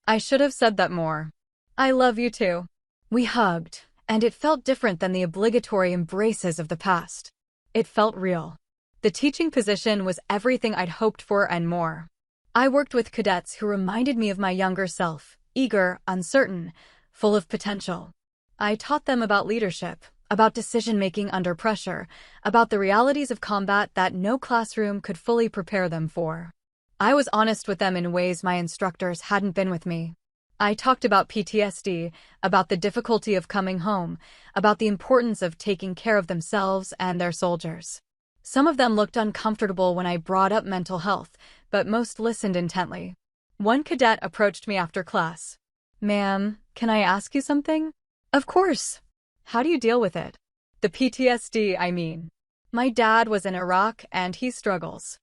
I should have said that more. I love you too. We hugged, and it felt different than the obligatory embraces of the past. It felt real. The teaching position was everything I'd hoped for and more. I worked with cadets who reminded me of my younger self, eager, uncertain, full of potential. I taught them about leadership, about decision-making under pressure, about the realities of combat that no classroom could fully prepare them for. I was honest with them in ways my instructors hadn't been with me. I talked about PTSD, about the difficulty of coming home, about the importance of taking care of themselves and their soldiers. Some of them looked uncomfortable when I brought up mental health, but most listened intently. One cadet approached me after class. Ma'am, can I ask you something? Of course. How do you deal with it? The PTSD, I mean. My dad was in Iraq and he struggles.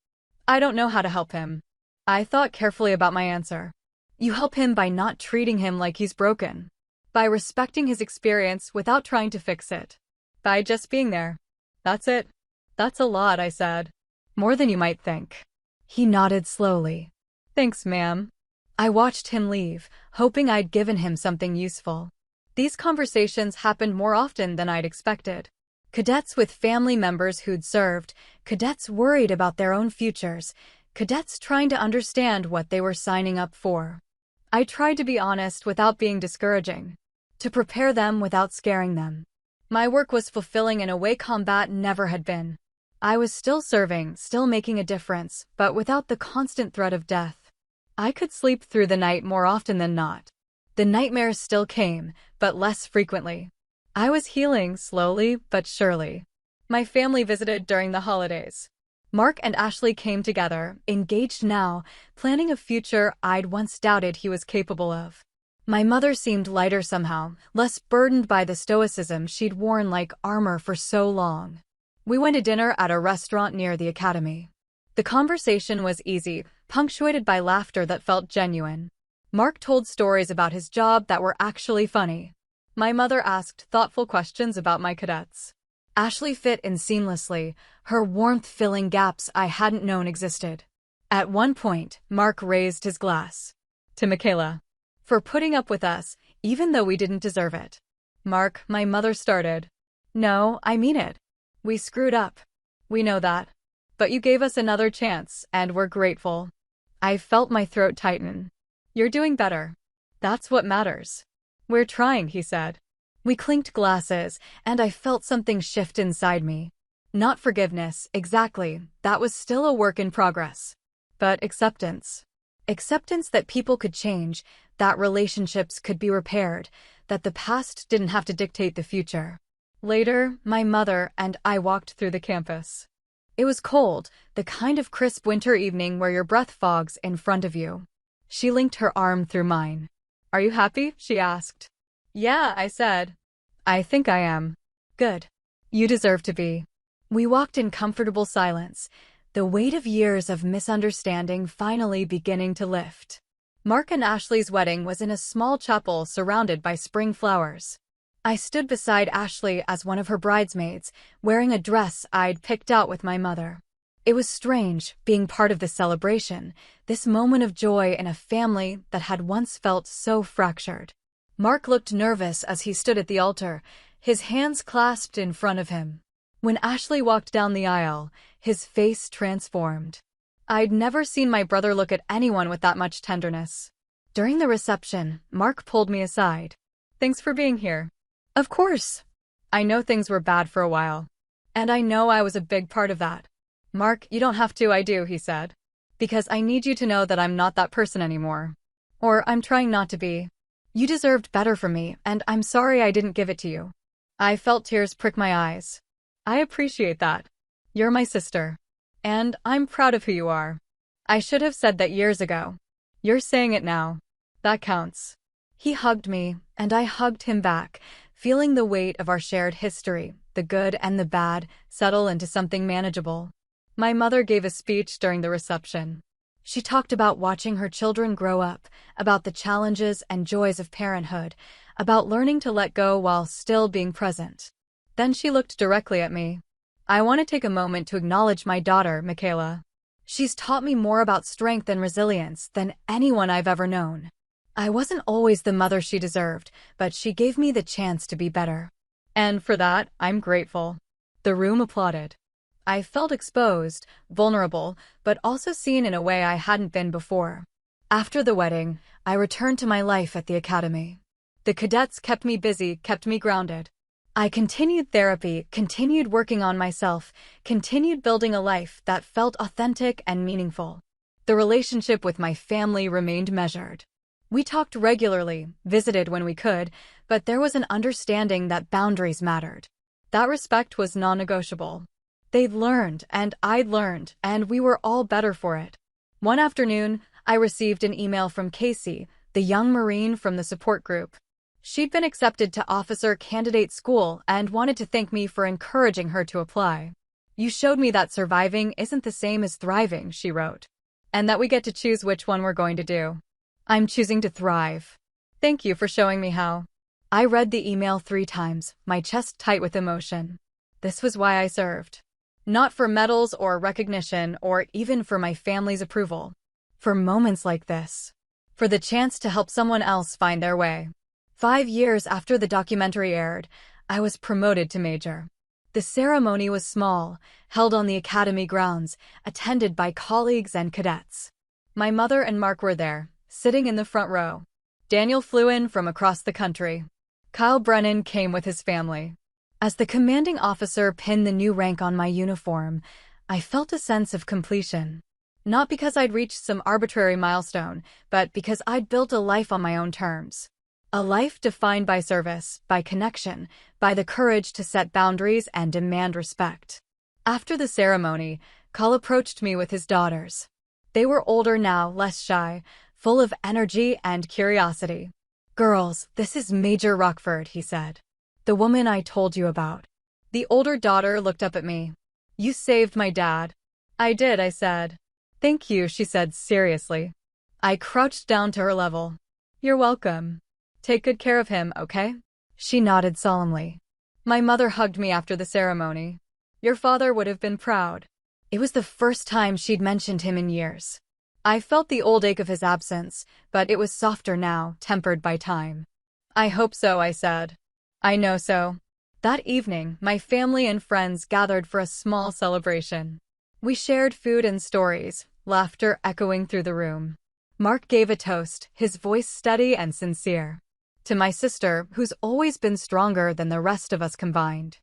I don't know how to help him. I thought carefully about my answer. You help him by not treating him like he's broken. By respecting his experience without trying to fix it. By just being there. That's it. That's a lot, I said. More than you might think. He nodded slowly. Thanks, ma'am. I watched him leave, hoping I'd given him something useful. These conversations happened more often than I'd expected. Cadets with family members who'd served, cadets worried about their own futures, cadets trying to understand what they were signing up for. I tried to be honest without being discouraging, to prepare them without scaring them. My work was fulfilling in a way combat never had been. I was still serving, still making a difference, but without the constant threat of death. I could sleep through the night more often than not. The nightmares still came, but less frequently. I was healing slowly but surely. My family visited during the holidays. Mark and Ashley came together, engaged now, planning a future I'd once doubted he was capable of. My mother seemed lighter somehow, less burdened by the stoicism she'd worn like armor for so long. We went to dinner at a restaurant near the academy. The conversation was easy, punctuated by laughter that felt genuine. Mark told stories about his job that were actually funny. My mother asked thoughtful questions about my cadets. Ashley fit in seamlessly, her warmth filling gaps I hadn't known existed. At one point, Mark raised his glass. To Michaela. For putting up with us, even though we didn't deserve it. Mark, my mother started. No, I mean it. We screwed up. We know that. But you gave us another chance, and we're grateful. I felt my throat tighten. You're doing better. That's what matters. We're trying, he said. We clinked glasses, and I felt something shift inside me. Not forgiveness, exactly, that was still a work in progress. But acceptance. Acceptance that people could change, that relationships could be repaired, that the past didn't have to dictate the future. Later, my mother and I walked through the campus. It was cold, the kind of crisp winter evening where your breath fogs in front of you. She linked her arm through mine. Are you happy? She asked. Yeah, I said. I think I am. Good. You deserve to be. We walked in comfortable silence, the weight of years of misunderstanding finally beginning to lift. Mark and Ashley's wedding was in a small chapel surrounded by spring flowers. I stood beside Ashley as one of her bridesmaids, wearing a dress I'd picked out with my mother. It was strange, being part of the celebration, this moment of joy in a family that had once felt so fractured. Mark looked nervous as he stood at the altar, his hands clasped in front of him. When Ashley walked down the aisle, his face transformed. I'd never seen my brother look at anyone with that much tenderness. During the reception, Mark pulled me aside. Thanks for being here. Of course. I know things were bad for a while. And I know I was a big part of that. Mark, you don't have to, I do, he said. Because I need you to know that I'm not that person anymore. Or I'm trying not to be. You deserved better from me, and I'm sorry I didn't give it to you. I felt tears prick my eyes. I appreciate that. You're my sister. And I'm proud of who you are. I should have said that years ago. You're saying it now. That counts. He hugged me, and I hugged him back, feeling the weight of our shared history, the good and the bad, settle into something manageable. My mother gave a speech during the reception. She talked about watching her children grow up, about the challenges and joys of parenthood, about learning to let go while still being present. Then she looked directly at me. I want to take a moment to acknowledge my daughter, Michaela. She's taught me more about strength and resilience than anyone I've ever known. I wasn't always the mother she deserved, but she gave me the chance to be better. And for that, I'm grateful. The room applauded. I felt exposed, vulnerable, but also seen in a way I hadn't been before. After the wedding, I returned to my life at the academy. The cadets kept me busy, kept me grounded. I continued therapy, continued working on myself, continued building a life that felt authentic and meaningful. The relationship with my family remained measured. We talked regularly, visited when we could, but there was an understanding that boundaries mattered. That respect was non-negotiable. They'd learned, and I'd learned, and we were all better for it. One afternoon, I received an email from Casey, the young Marine from the support group. She'd been accepted to officer candidate school and wanted to thank me for encouraging her to apply. You showed me that surviving isn't the same as thriving, she wrote. And that we get to choose which one we're going to do. I'm choosing to thrive. Thank you for showing me how. I read the email 3 times, my chest tight with emotion. This was why I served. Not for medals or recognition or even for my family's approval. For moments like this. For the chance to help someone else find their way. 5 years after the documentary aired, I was promoted to major. The ceremony was small, held on the academy grounds, attended by colleagues and cadets. My mother and Mark were there, sitting in the front row. Daniel flew in from across the country. Kyle Brennan came with his family. As the commanding officer pinned the new rank on my uniform, I felt a sense of completion. Not because I'd reached some arbitrary milestone, but because I'd built a life on my own terms. A life defined by service, by connection, by the courage to set boundaries and demand respect. After the ceremony, Kyle approached me with his daughters. They were older now, less shy, full of energy and curiosity. Girls, this is Major Rockford, he said. The woman I told you about. The older daughter looked up at me. You saved my dad. I did, I said. Thank you, she said seriously. I crouched down to her level. You're welcome. Take good care of him, okay? She nodded solemnly. My mother hugged me after the ceremony. Your father would have been proud. It was the first time she'd mentioned him in years. I felt the old ache of his absence, but it was softer now, tempered by time. I hope so, I said. I know so. That evening, my family and friends gathered for a small celebration. We shared food and stories, laughter echoing through the room. Mark gave a toast, his voice steady and sincere. To my sister, who's always been stronger than the rest of us combined.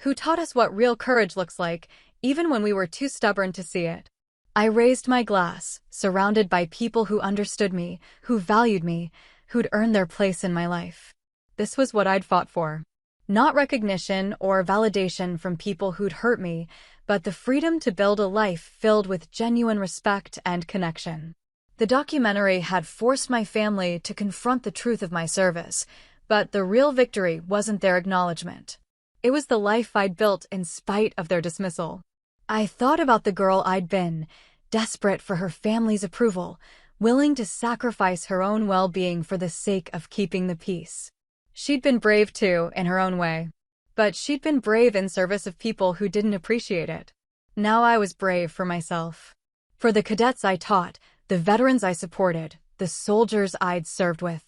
Who taught us what real courage looks like, even when we were too stubborn to see it. I raised my glass, surrounded by people who understood me, who valued me, who'd earned their place in my life. This was what I'd fought for. Not recognition or validation from people who'd hurt me, but the freedom to build a life filled with genuine respect and connection. The documentary had forced my family to confront the truth of my service, but the real victory wasn't their acknowledgement. It was the life I'd built in spite of their dismissal. I thought about the girl I'd been, desperate for her family's approval, willing to sacrifice her own well-being for the sake of keeping the peace. She'd been brave too, in her own way. But she'd been brave in service of people who didn't appreciate it. Now I was brave for myself. For the cadets I taught, the veterans I supported, the soldiers I'd served with.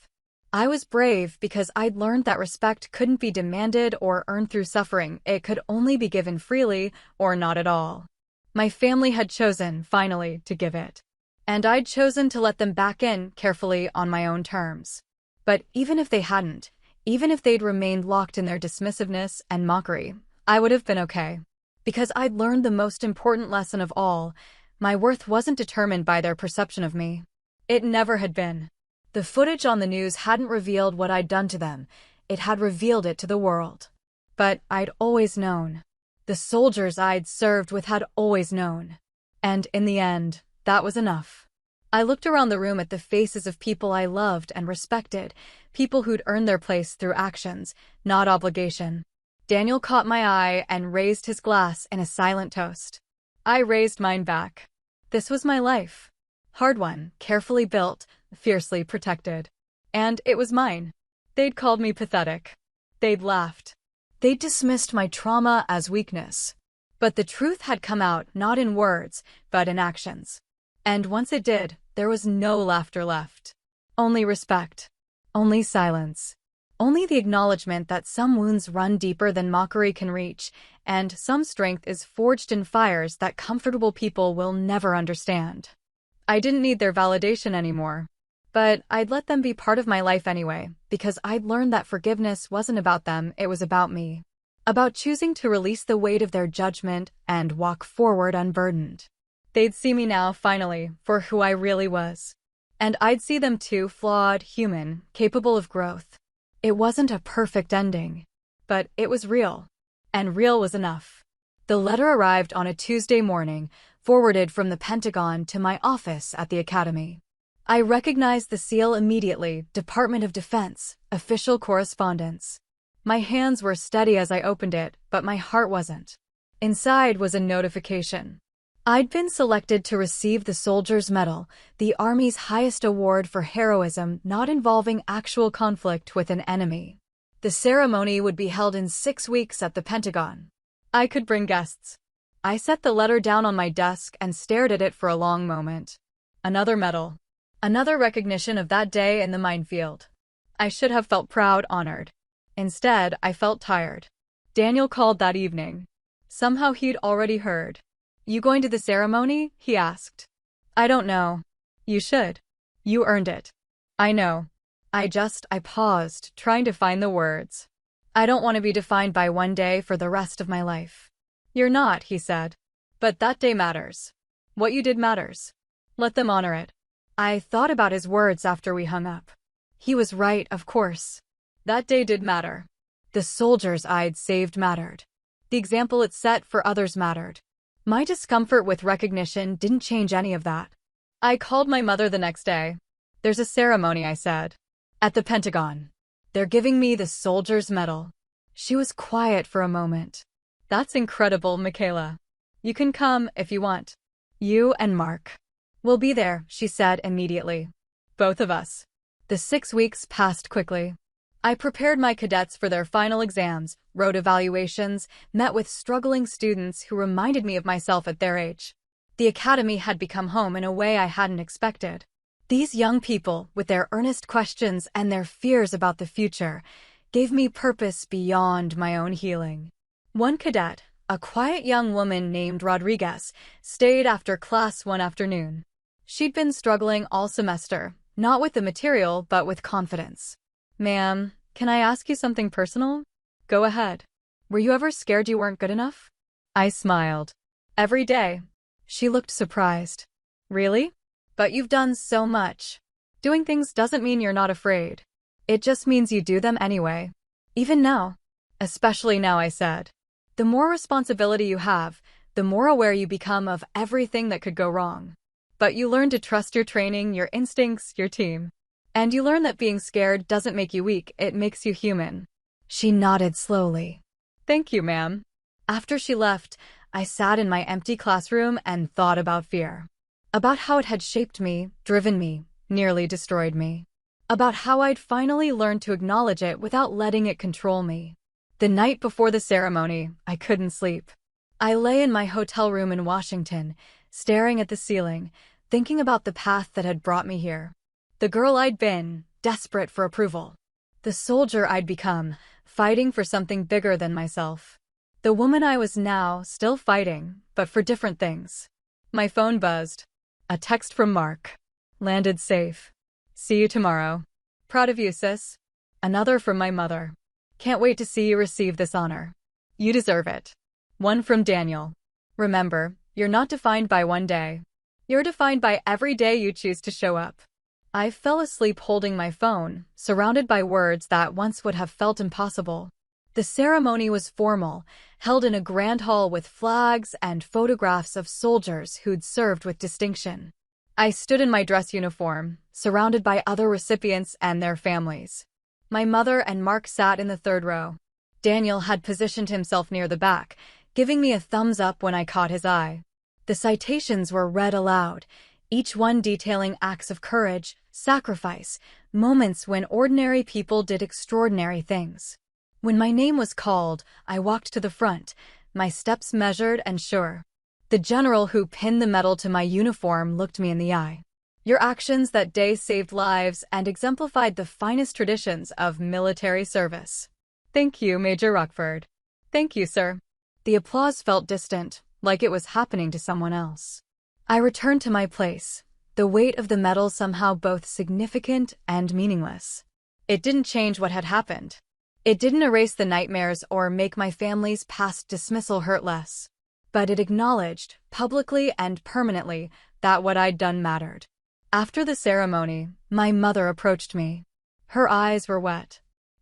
I was brave because I'd learned that respect couldn't be demanded or earned through suffering. It could only be given freely or not at all. My family had chosen, finally, to give it. And I'd chosen to let them back in, carefully, on my own terms. But even if they hadn't, even if they'd remained locked in their dismissiveness and mockery, I would have been okay. Because I'd learned the most important lesson of all: my worth wasn't determined by their perception of me. It never had been. The footage on the news hadn't revealed what I'd done to them. It had revealed it to the world. But I'd always known. The soldiers I'd served with had always known. And in the end, that was enough. I looked around the room at the faces of people I loved and respected, people who'd earned their place through actions, not obligation. Daniel caught my eye and raised his glass in a silent toast. I raised mine back. This was my life. Hard one, carefully built, fiercely protected. And it was mine. They'd called me pathetic. They'd laughed. They'd dismissed my trauma as weakness. But the truth had come out not in words, but in actions. And once it did, there was no laughter left. Only respect. Only silence. Only the acknowledgement that some wounds run deeper than mockery can reach, and some strength is forged in fires that comfortable people will never understand. I didn't need their validation anymore. But I'd let them be part of my life anyway, because I'd learned that forgiveness wasn't about them, it was about me. About choosing to release the weight of their judgment and walk forward unburdened. They'd see me now, finally, for who I really was. And I'd see them too, flawed, human, capable of growth. It wasn't a perfect ending. But it was real. And real was enough. The letter arrived on a Tuesday morning, forwarded from the Pentagon to my office at the Academy. I recognized the seal immediately, Department of Defense, official correspondence. My hands were steady as I opened it, but my heart wasn't. Inside was a notification. I'd been selected to receive the Soldier's Medal, the Army's highest award for heroism not involving actual conflict with an enemy. The ceremony would be held in 6 weeks at the Pentagon. I could bring guests. I set the letter down on my desk and stared at it for a long moment. Another medal. Another recognition of that day in the minefield. I should have felt proud, honored. Instead, I felt tired. Daniel called that evening. Somehow he'd already heard. You going to the ceremony? He asked. I don't know. You should. You earned it. I know. I paused, trying to find the words. I don't want to be defined by one day for the rest of my life. You're not, he said. But that day matters. What you did matters. Let them honor it. I thought about his words after we hung up. He was right, of course. That day did matter. The soldiers I'd saved mattered. The example it set for others mattered. My discomfort with recognition didn't change any of that. I called my mother the next day. There's a ceremony, I said. At the Pentagon. They're giving me the Soldier's Medal. She was quiet for a moment. That's incredible, Michaela. You can come if you want. You and Mark. We'll be there, she said immediately. Both of us. The 6 weeks passed quickly. I prepared my cadets for their final exams, wrote evaluations, met with struggling students who reminded me of myself at their age. The academy had become home in a way I hadn't expected. These young people, with their earnest questions and their fears about the future, gave me purpose beyond my own healing. One cadet, a quiet young woman named Rodriguez, stayed after class one afternoon. She'd been struggling all semester, not with the material but with confidence. Ma'am, can I ask you something personal? Go ahead. Were you ever scared you weren't good enough? I smiled. Every day. She looked surprised. Really? But you've done so much. Doing things doesn't mean you're not afraid. It just means you do them anyway. Even now. Especially now, I said. The more responsibility you have, the more aware you become of everything that could go wrong. But you learn to trust your training, your instincts, your team. And you learn that being scared doesn't make you weak, it makes you human. She nodded slowly. Thank you, ma'am. After she left, I sat in my empty classroom and thought about fear. About how it had shaped me, driven me, nearly destroyed me. About how I'd finally learned to acknowledge it without letting it control me. The night before the ceremony, I couldn't sleep. I lay in my hotel room in Washington, staring at the ceiling, thinking about the path that had brought me here. The girl I'd been, desperate for approval. The soldier I'd become, fighting for something bigger than myself. The woman I was now, still fighting, but for different things. My phone buzzed. A text from Mark. Landed safe. See you tomorrow. Proud of you, sis. Another from my mother. Can't wait to see you receive this honor. You deserve it. One from Daniel. Remember, you're not defined by one day. You're defined by every day you choose to show up. I fell asleep holding my phone, surrounded by words that once would have felt impossible. The ceremony was formal, held in a grand hall with flags and photographs of soldiers who'd served with distinction. I stood in my dress uniform, surrounded by other recipients and their families. My mother and Mark sat in the third row. Daniel had positioned himself near the back, giving me a thumbs up when I caught his eye. The citations were read aloud, each one detailing acts of courage, sacrifice, moments when ordinary people did extraordinary things. When my name was called, I walked to the front, my steps measured and sure. The general who pinned the medal to my uniform looked me in the eye. Your actions that day saved lives and exemplified the finest traditions of military service. Thank you, Major Rockford. Thank you, sir. The applause felt distant, like it was happening to someone else. I returned to my place, the weight of the medal somehow both significant and meaningless. It didn't change what had happened. It didn't erase the nightmares or make my family's past dismissal hurt less. But it acknowledged, publicly and permanently, that what I'd done mattered. After the ceremony, my mother approached me. Her eyes were wet.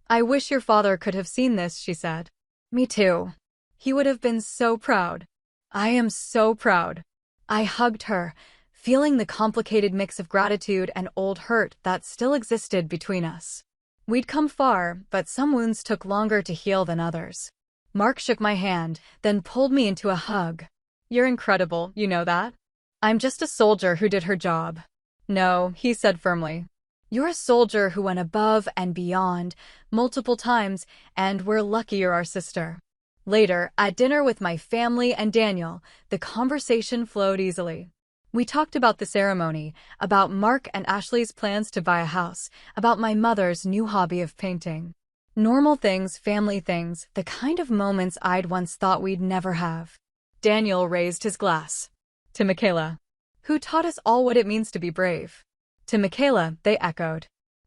I wish your father could have seen this, she said. Me too. He would have been so proud. I am so proud. I hugged her, feeling the complicated mix of gratitude and old hurt that still existed between us. We'd come far, but some wounds took longer to heal than others. Mark shook my hand, then pulled me into a hug. You're incredible, you know that? I'm just a soldier who did her job. No, he said firmly. You're a soldier who went above and beyond, multiple times, and we're lucky you're our sister. Later, at dinner with my family and Daniel, the conversation flowed easily. We talked about the ceremony, about Mark and Ashley's plans to buy a house, about my mother's new hobby of painting. Normal things, family things, the kind of moments I'd once thought we'd never have. Daniel raised his glass. To Michaela, who taught us all what it means to be brave. To Michaela, they echoed.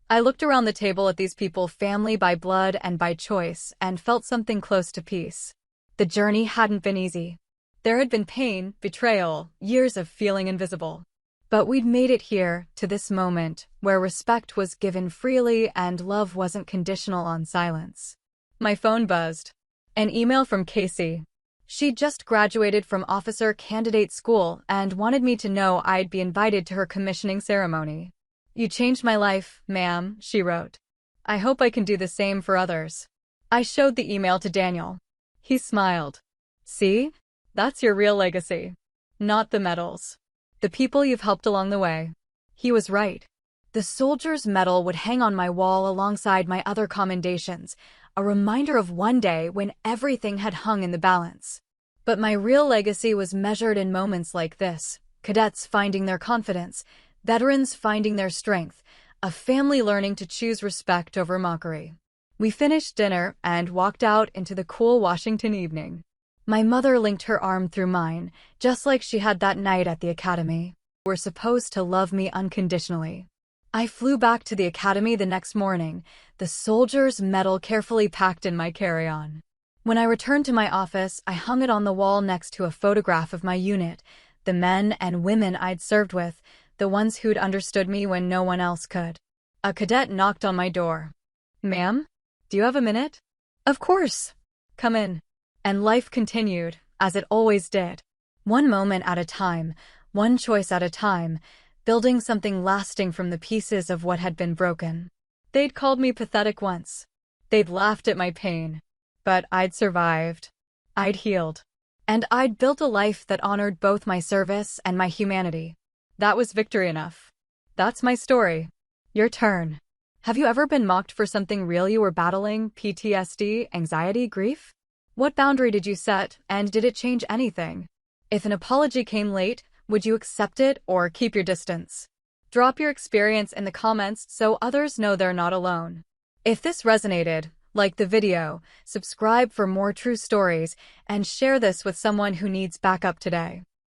I looked around the table at these people, family by blood and by choice, and felt something close to peace. The journey hadn't been easy. There had been pain, betrayal, years of feeling invisible. But we'd made it here, to this moment, where respect was given freely and love wasn't conditional on silence. My phone buzzed. An email from Casey. She'd just graduated from officer candidate school and wanted me to know I'd be invited to her commissioning ceremony. You changed my life, ma'am, she wrote. I hope I can do the same for others. I showed the email to Daniel. He smiled. See? That's your real legacy. Not the medals. The people you've helped along the way. He was right. The soldier's medal would hang on my wall alongside my other commendations, a reminder of one day when everything had hung in the balance. But my real legacy was measured in moments like this: cadets finding their confidence, veterans finding their strength, a family learning to choose respect over mockery. We finished dinner and walked out into the cool Washington evening. My mother linked her arm through mine, just like she had that night at the academy. You were supposed to love me unconditionally. I flew back to the academy the next morning, the soldier's medal carefully packed in my carry-on. When I returned to my office, I hung it on the wall next to a photograph of my unit, the men and women I'd served with, the ones who'd understood me when no one else could. A cadet knocked on my door. "Ma'am, do you have a minute?" "Of course. Come in." And life continued, as it always did. One moment at a time, one choice at a time, building something lasting from the pieces of what had been broken. They'd called me pathetic once. They'd laughed at my pain. But I'd survived. I'd healed. And I'd built a life that honored both my service and my humanity. That was victory enough. That's my story. Your turn. Have you ever been mocked for something real you were battling? PTSD, anxiety, grief? What boundary did you set, and did it change anything? If an apology came late, would you accept it or keep your distance? Drop your experience in the comments so others know they're not alone. If this resonated, like the video, subscribe for more true stories, and share this with someone who needs backup today.